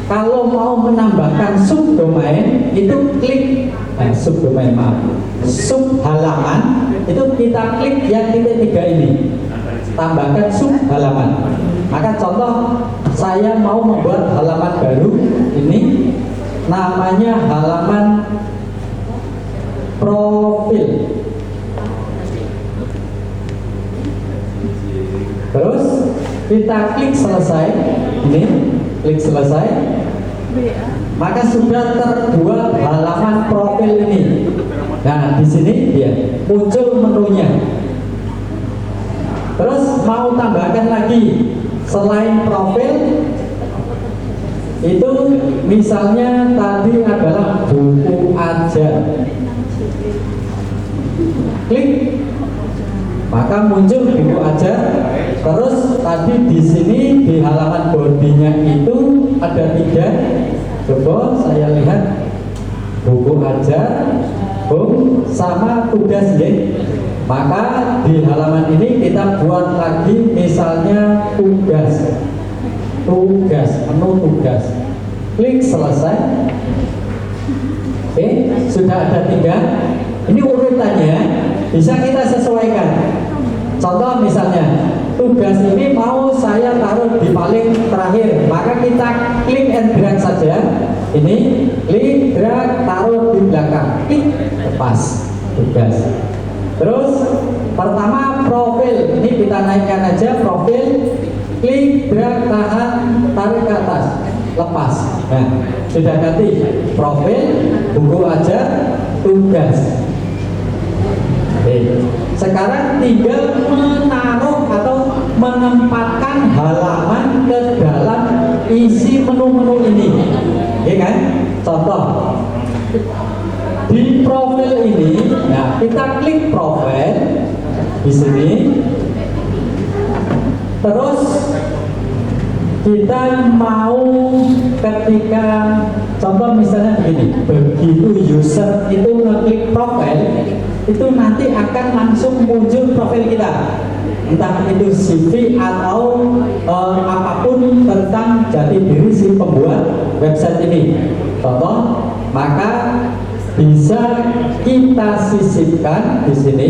kalau mau menambahkan subdomain itu klik subdomain, maaf, sub halaman itu kita klik yang titik 3 ini, tambahkan sub halaman. Maka contoh saya mau membuat halaman baru, ini namanya halaman profil. Terus kita klik selesai, ini klik selesai. Maka sudah terbuat halaman profil ini. Nah, di sini dia muncul menunya. Terus mau tambahkan lagi selain profil itu, misalnya tadi adalah buku ajar. Klik, maka muncul buku ajar. Terus tadi di sini di halaman bodinya itu ada 3. Coba saya lihat, buku ajar, sama tugas ya. Maka di halaman ini kita buat lagi misalnya tugas, menu tugas. Klik selesai. Oke, sudah ada 3. Ini urutannya bisa kita sesuaikan. Contoh misalnya tugas ini mau saya taruh di paling terakhir, maka kita klik and drag saja. Ini klik, drag, taruh di belakang, klik, lepas tugas. Terus pertama profil, ini kita naikkan aja profil, klik, drag, tahan, tarik ke atas, lepas. Nah, sudah ganti profil, buku ajar, tugas. Oke. Sekarang tinggal menaruh atau menempatkan halaman ke dalam isi menu-menu ini, ya kan? Contoh di profil ini, nah kita klik profil di sini, terus kita mau ketika contoh misalnya begini, begitu user itu ngeklik profil, itu nanti akan langsung muncul profil kita, entah itu CV atau apapun tentang jati diri si pembuat website ini. Contoh, maka bisa kita sisipkan di sini,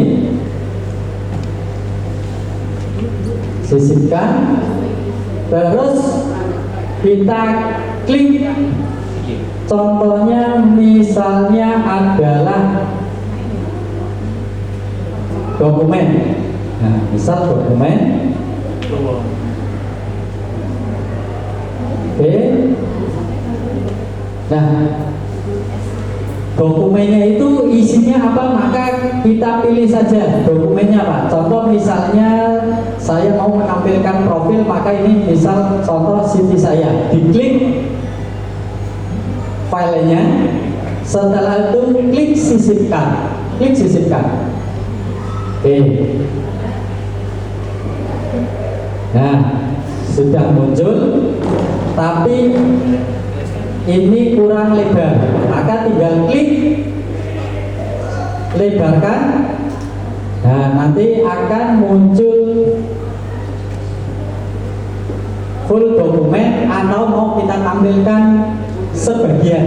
sisipkan, terus kita klik. Contohnya misalnya adalah dokumen. Nah, misal dokumen. Oke. Nah, dokumennya itu isinya apa, maka kita pilih saja dokumennya Pak. Contoh misalnya saya mau menampilkan profil, maka ini misal contoh CV saya. Diklik filenya, setelah itu klik sisipkan, klik sisipkan. Oke. Nah, sudah muncul, tapi ini kurang lebar, maka tinggal klik lebarkan. Nah, nanti akan muncul full dokumen atau mau kita tampilkan sebagian.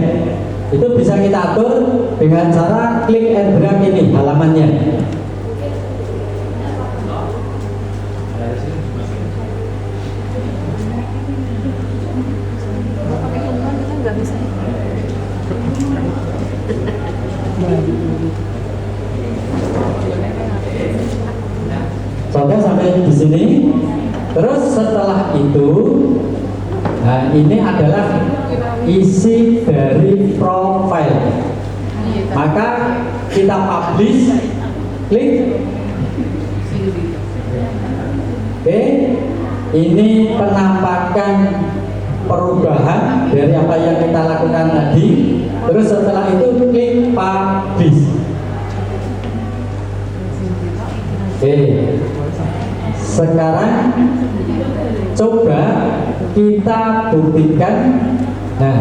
Itu bisa kita atur dengan cara klik and drag ini halamannya. Contoh sampai di sini. Terus setelah itu, nah ini adalah isi dari profil. Maka kita publish, klik. Oke, ini penampakan perubahan dari apa yang kita lakukan tadi. Terus setelah itu klik publish. Oke, sekarang coba kita buktikan. Nah,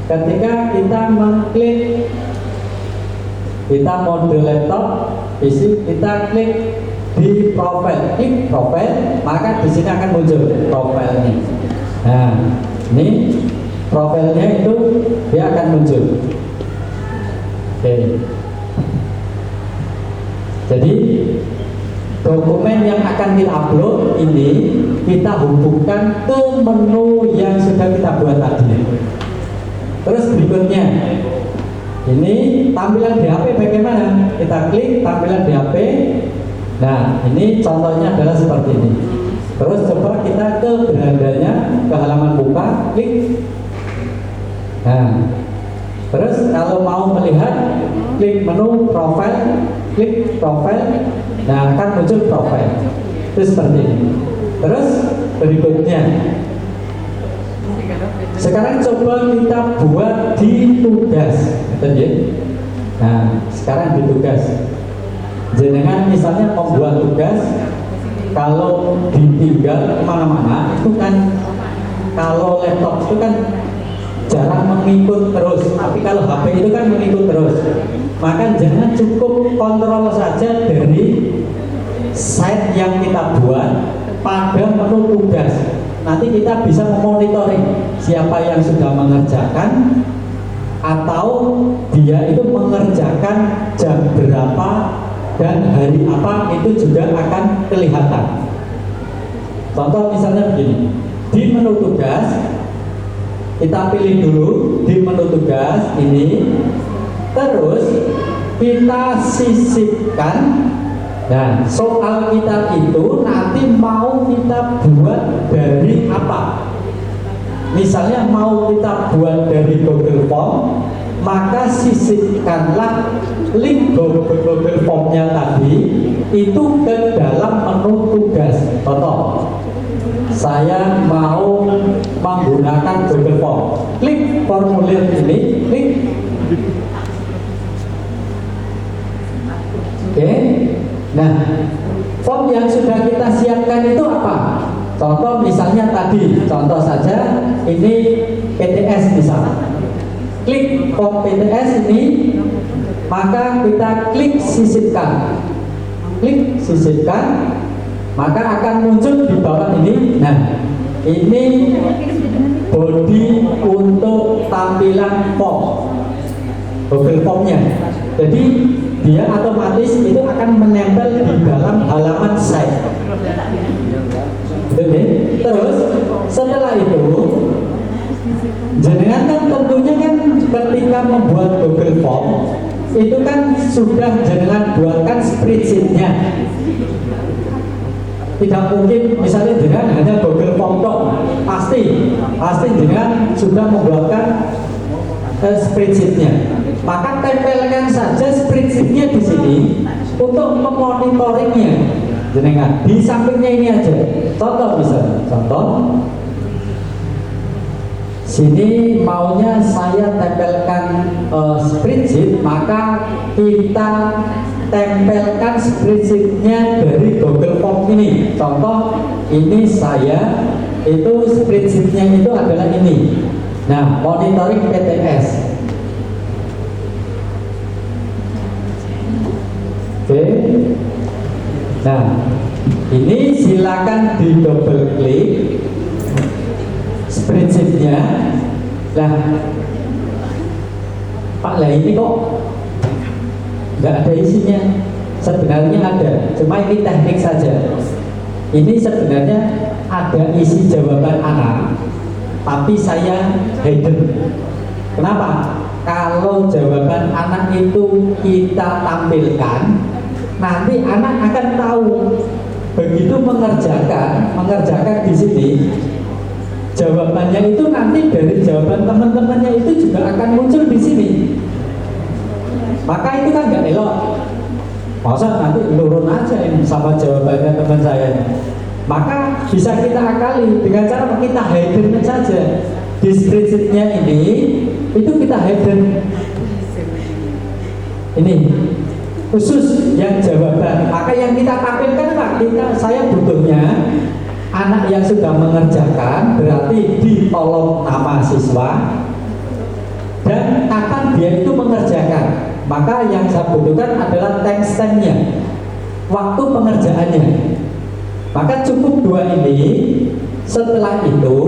ketika kita mengklik, kita mode laptop, kita klik di profil, klik profil, maka di sini akan muncul profilnya. Nah, ini profilnya itu dia akan muncul. Oke. Jadi dokumen yang akan kita upload ini kita hubungkan ke menu yang sudah kita buat tadi. Terus berikutnya, ini tampilan di HP bagaimana? Kita klik tampilan di HP. Nah, ini contohnya adalah seperti ini. Terus coba kita ke berandanya, ke halaman buka, klik. Nah, terus kalau mau melihat, klik menu profile, klik profile, nah akan muncul profile. Itu seperti ini. Terus berikutnya, sekarang coba kita buat di tugas, betul ya? Nah, sekarang di tugas. Jenengan misalnya membuat tugas, kalau ditinggal kemana-mana itu kan, kalau laptop itu kan jarang mengikut terus, tapi kalau HP itu kan mengikut terus. Maka jangan cukup kontrol saja dari site yang kita buat pada menu tugas. Nanti kita bisa memonitoring siapa yang sudah mengerjakan, atau dia itu mengerjakan jam berapa dan hari apa, itu juga akan kelihatan. Contoh misalnya begini, di menu tugas kita pilih dulu di menu tugas ini, terus kita sisipkan. Nah, soal kita itu nanti mau kita buat dari apa? Misalnya mau kita buat dari Google Form, maka sisipkanlah link Google Formnya tadi itu ke dalam menu tugas. Contoh, saya mau menggunakan Google Form, klik formulir ini, klik. Oke. Nah, form yang sudah kita siapkan itu apa? Contoh misalnya tadi, contoh saja ini PTS misalnya. Klik form PTS ini, maka kita klik sisipkan. Klik sisipkan, maka akan muncul di bawah ini. Nah, ini body untuk tampilan form, Google Formnya. Jadi dia otomatis itu akan menempel di dalam halaman site. Oke. Terus setelah itu, jenengan kan tentunya kan ketika membuat Google Form itu kan sudah jenengan buatkan spreadsheet-nya. Tidak mungkin misalnya jenengan hanya Google Form pasti jenengan sudah membuatkan spreadsheet-nya. Maka tempelkan saja spreadsheet-nya di sini untuk memonitoringnya. Jenengan di sampingnya ini aja. Contoh misalnya, contoh sini maunya saya tempelkan spreadsheet, maka kita tempelkan spreadsheet-nya dari Google Form ini. Contoh ini saya itu spreadsheet-nya itu adalah ini. Nah, monitoring PTS. Oke. Nah, ini silakan di double klik spreadsheet-nya. Nah, Pak, lah ini kok nggak ada isinya? Sebenarnya ada, cuma ini teknik saja. Ini sebenarnya ada isi jawaban anak, tapi saya hidden. Kenapa? Kalau jawaban anak itu kita tampilkan, nanti anak akan tahu. Begitu mengerjakan di sini, jawabannya itu nanti dari jawaban teman-temannya itu juga akan muncul di sini. Maka itu kan nggak elok. Masa nanti turun aja ini sama jawabannya teman saya. Maka bisa kita akali dengan cara kita hidden saja di spreadsheet-nya ini. Itu kita hidden. Ini khusus yang jawaban. Maka yang kita tampilkan Pak, saya butuhnya anak yang sudah mengerjakan, berarti di kolom nama siswa dan kapan dia itu mengerjakan. Maka yang saya butuhkan adalah timestamp-nya, waktu pengerjaannya. Maka cukup dua ini. Setelah itu,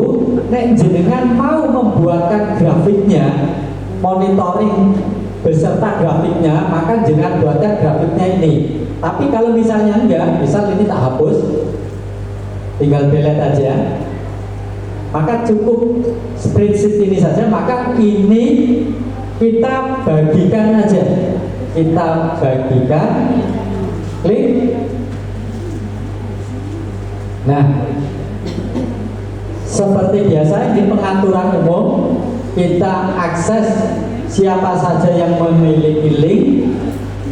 nek jenengan mau membuatkan grafiknya, monitoring beserta grafiknya, maka jenengan buatkan grafiknya ini. Tapi kalau misalnya enggak, misal ini tak hapus, tinggal delete aja, maka cukup spreadsheet ini saja. Maka ini kita bagikan aja, kita bagikan, klik. Nah, seperti biasa ini pengaturan umum. kita akses siapa saja yang memiliki link,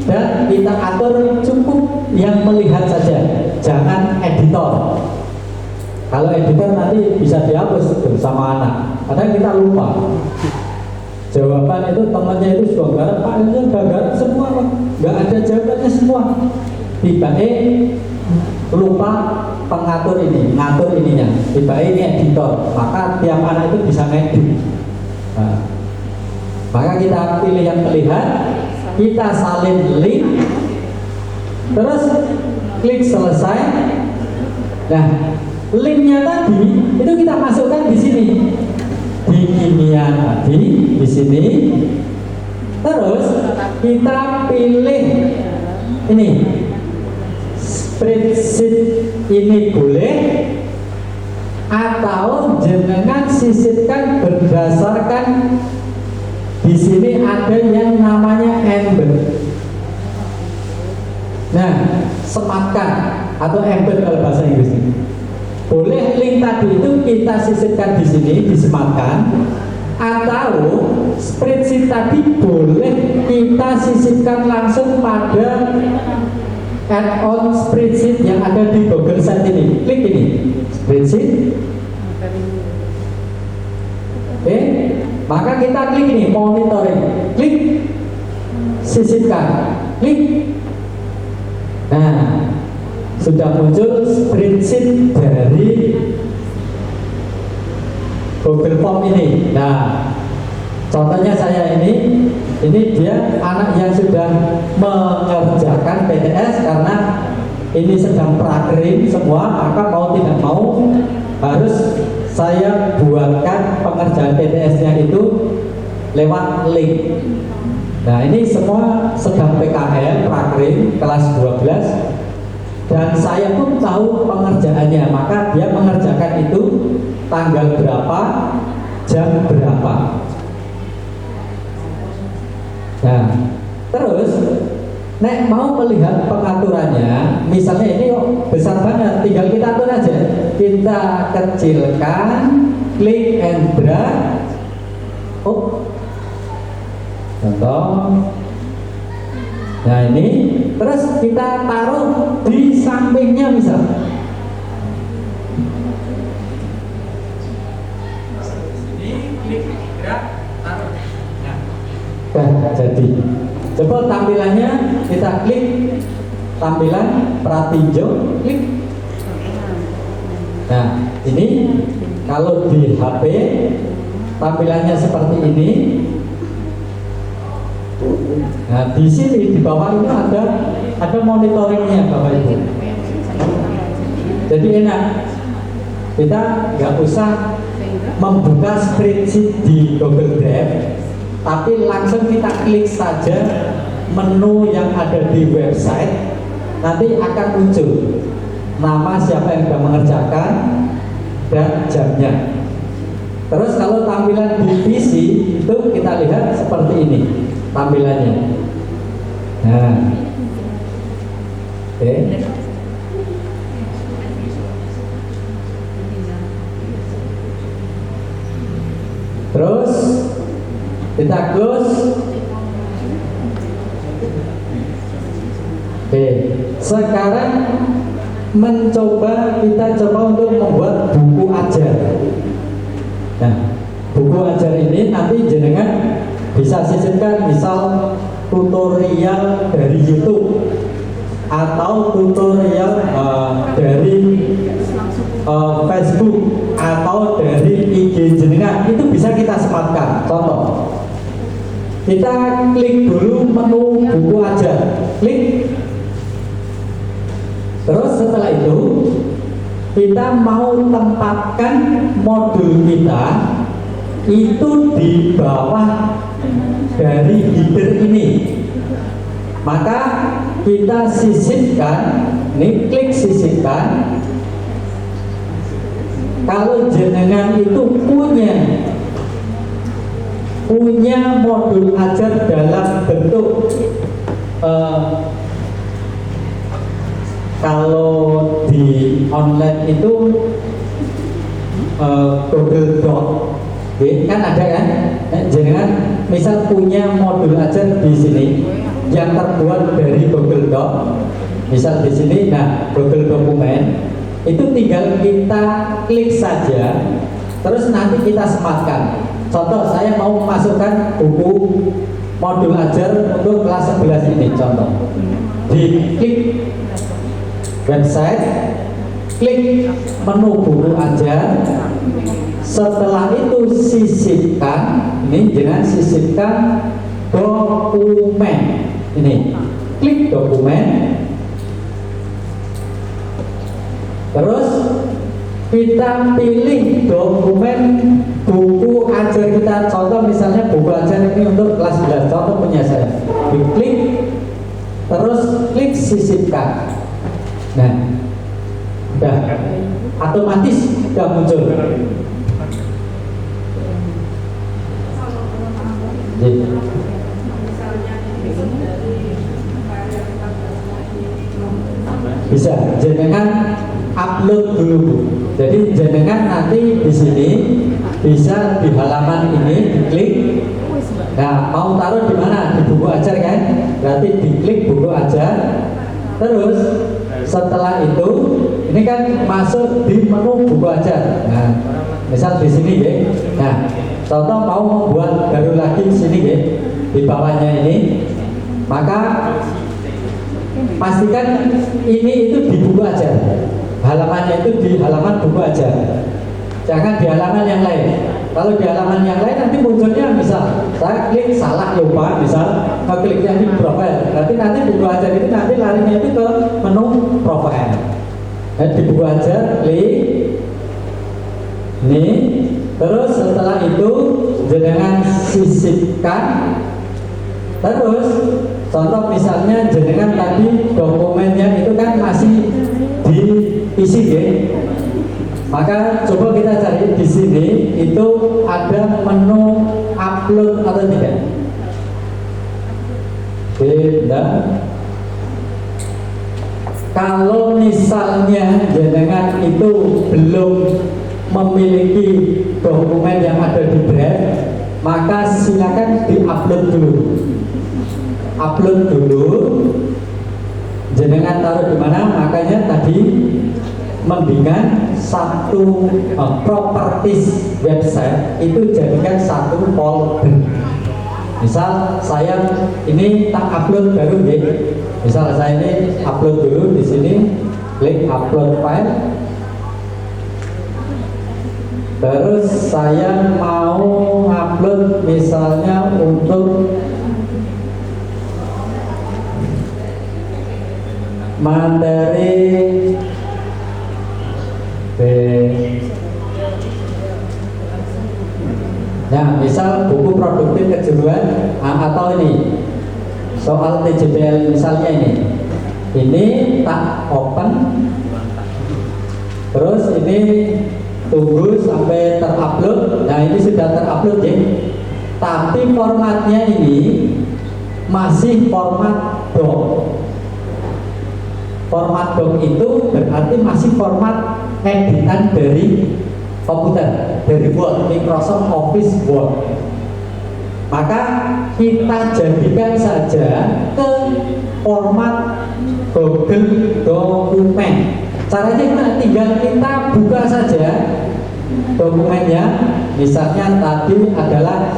dan kita atur cukup yang melihat saja, jangan editor. Kalau editor nanti bisa dihapus sama anak, kadang kita lupa. Jawaban itu temannya itu sudah garap, Pak itu sudah garap semua, Pak. Nggak ada jawabannya semua. Tiba-tiba lupa pengatur ini, ngatur ininya. Tiba-tiba ini editor, maka tiap anak itu bisa ngedit. Nah, maka kita pilih yang terlihat, kita salin link, terus klik selesai. Nah, linknya tadi itu kita masukkan di sini, di kimia tadi, di sini. Terus kita pilih ini, spreadsheet ini boleh, atau jenengan sisipkan berdasarkan di sini ada yang namanya embed. Nah, sematkan atau embed kalau bahasa Inggris ini. Boleh link tadi itu kita sisipkan di sini, disematkan, atau spreadsheet tadi boleh kita sisipkan langsung pada add-on spreadsheet yang ada di Google Sheet ini. Klik ini, spreadsheet. Oke, maka kita klik ini, monitoring. Klik, sisipkan. Klik. Nah, sudah muncul spreadsheet dari Google Form ini. Nah, contohnya saya ini dia anak yang sudah mengerjakan PTS, karena ini sedang prakerin semua, maka mau tidak mau harus saya buatkan pengerjaan PTS-nya itu lewat link. Nah, ini semua sedang PKL, prakerin kelas 12. Dan saya pun tahu pengerjaannya, maka dia mengerjakan itu tanggal berapa, jam berapa. Nah, terus nek mau melihat pengaturannya, misalnya ini besar banget, tinggal kita atur aja. Kita kecilkan, klik and drag. Oh, contoh. Nah, ini terus kita taruh di sampingnya misal. Ini klik drag, taruh. Nah, jadi coba tampilannya kita klik tampilan pratinjau, klik. Nah, ini kalau di HP tampilannya seperti ini. Nah, di sini di bawah itu ada monitoringnya, Bapak Ibu. Jadi enak, kita nggak usah membuka spreadsheet di Google Drive, tapi langsung kita klik saja menu yang ada di website, nanti akan muncul nama siapa yang sudah mengerjakan dan jamnya. Terus kalau tampilan di PC itu kita lihat seperti ini tampilannya. Nah, oke. Terus kita close. Oke, sekarang kita coba untuk membuat buku ajar. Nah, buku ajar ini nanti jenengan bisa sisipkan misal tutorial dari YouTube atau tutorial dari Facebook atau dari IG jenengan, itu bisa kita sematkan. Contoh, kita klik dulu menu buku ajar, klik. Terus setelah itu kita mau tempatkan modul kita itu di bawah dari header ini, maka kita sisipkan. Ini klik sisipkan. Kalau jenengan itu punya modul ajar dalam bentuk kalau di online itu Google Doc kan ada kan? Jangan misal punya modul ajar di sini yang terbuat dari Google Doc, misal di sini, nah Google Dokumen itu tinggal kita klik saja, terus nanti kita sematkan. Contoh, saya mau masukkan buku modul ajar untuk kelas 11 ini, contoh. Di klik website, klik menu buku ajar. Setelah itu sisipkan, ini jangan sisipkan dokumen. Ini klik dokumen, terus kita pilih dokumen buku ajar kita. Contoh misalnya buku ajar ini untuk kelas 11, contoh punya saya. Diklik, terus klik sisipkan. Nah, udah otomatis sudah muncul. Bisa jenengan upload dulu. Jadi jenengan nanti di sini bisa di halaman ini diklik. Nah, mau taruh di mana? Di buku ajar kan? Berarti diklik buku ajar. Terus setelah itu ini kan masuk di menu buku ajar. Nah, misal di sini ya. Nah, contoh mau membuat baru lagi di sini ya. Di bawahnya ini, maka pastikan ini itu di buku ajar. Halamannya itu di halaman buku ajar. Jangan di halaman yang lain. Kalau di halaman yang lain nanti munculnya misal saya klik salah lupa, misal kliknya di profil. Berarti nanti buku ajar itu nanti larinya itu ke menu profil. Nah, di buku ajar klik ini, terus setelah itu jenengan sisipkan. Terus contoh misalnya jenengan tadi dokumennya itu kan masih diisi ya. Maka coba kita cari di sini itu ada menu upload atau tidak? Tidak. Kalau misalnya jenengan itu belum memiliki dokumen yang ada di Drive, maka silakan di-upload dulu. Upload dulu. Jenengan taruh di mana? Makanya tadi mendingan satu properties website itu jadikan satu folder. Misal saya ini tak upload baru ya. Misal saya ini upload dulu di sini, klik upload file. Terus saya mau upload misalnya untuk materi nah, misal buku produktif kejuruan atau ini soal TJPL misalnya ini tak open, terus ini tunggu sampai terupload. Nah, ini sudah terupload ya, tapi formatnya ini masih format doc. Format doc itu berarti masih format editan dari komputer, dari Word, Microsoft Office Word. Maka kita jadikan saja ke format Google Dokumen. Caranya gimana? Tinggal kita buka saja dokumennya. Misalnya tadi adalah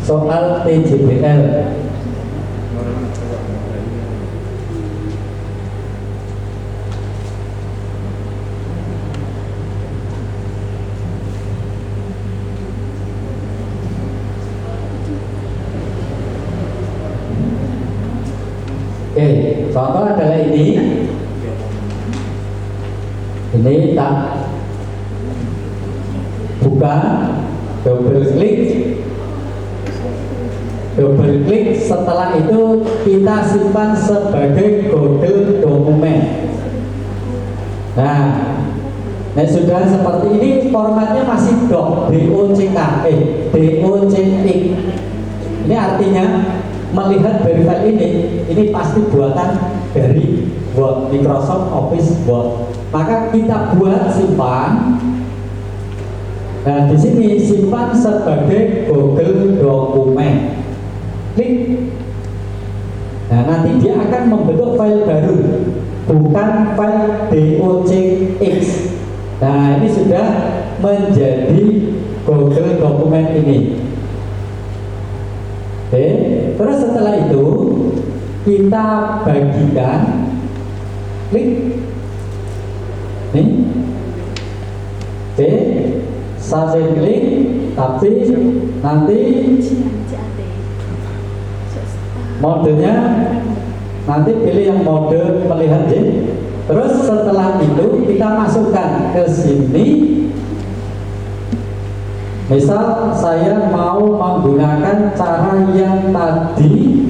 soal TJPL. Oke, contoh adalah ini tak buka, double klik, setelah itu kita simpan sebagai Google Dokumen. Nah, sudah seperti ini, formatnya masih doc, DOCK. Ini artinya melihat dari file ini pasti buatan dari Word, Microsoft Office Word. Maka kita buat simpan. Nah, di sini simpan sebagai Google Dokumen. Klik. Nah, nanti dia akan membentuk file baru, bukan file docx. Nah, ini sudah menjadi Google Dokumen ini. Oke, terus setelah itu kita bagikan, klik, nih, oke, save klik, tapi nanti modenya nanti pilih yang mode melihat ya. Terus setelah itu kita masukkan ke sini. Misal saya mau menggunakan cara yang tadi.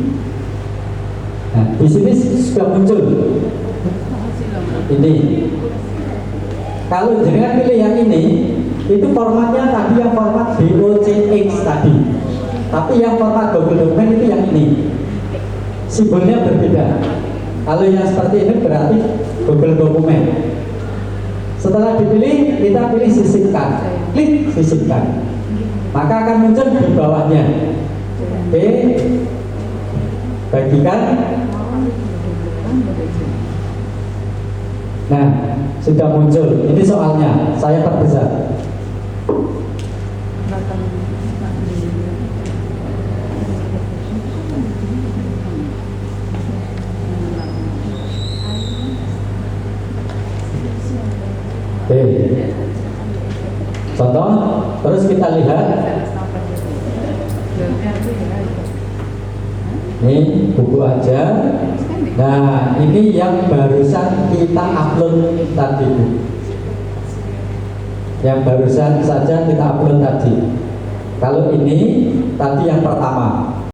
Nah, di sini sudah muncul. Ini. Kalau jenengan pilih yang ini, itu formatnya tadi yang format docx tadi. Tapi yang format Google Dokumen itu yang ini. Simbolnya berbeda. Kalau yang seperti ini berarti Google Dokumen. Setelah dipilih, kita pilih sisipkan. Klik sisipkan. Maka akan muncul di bawahnya. Oke. Bagikan. Nah, sudah muncul. Ini soalnya. Saya perbesar. Oke. Contoh, terus kita lihat. Ini buku aja. Nah, ini yang barusan kita upload tadi. Yang barusan saja kita upload tadi. Kalau ini tadi yang pertama.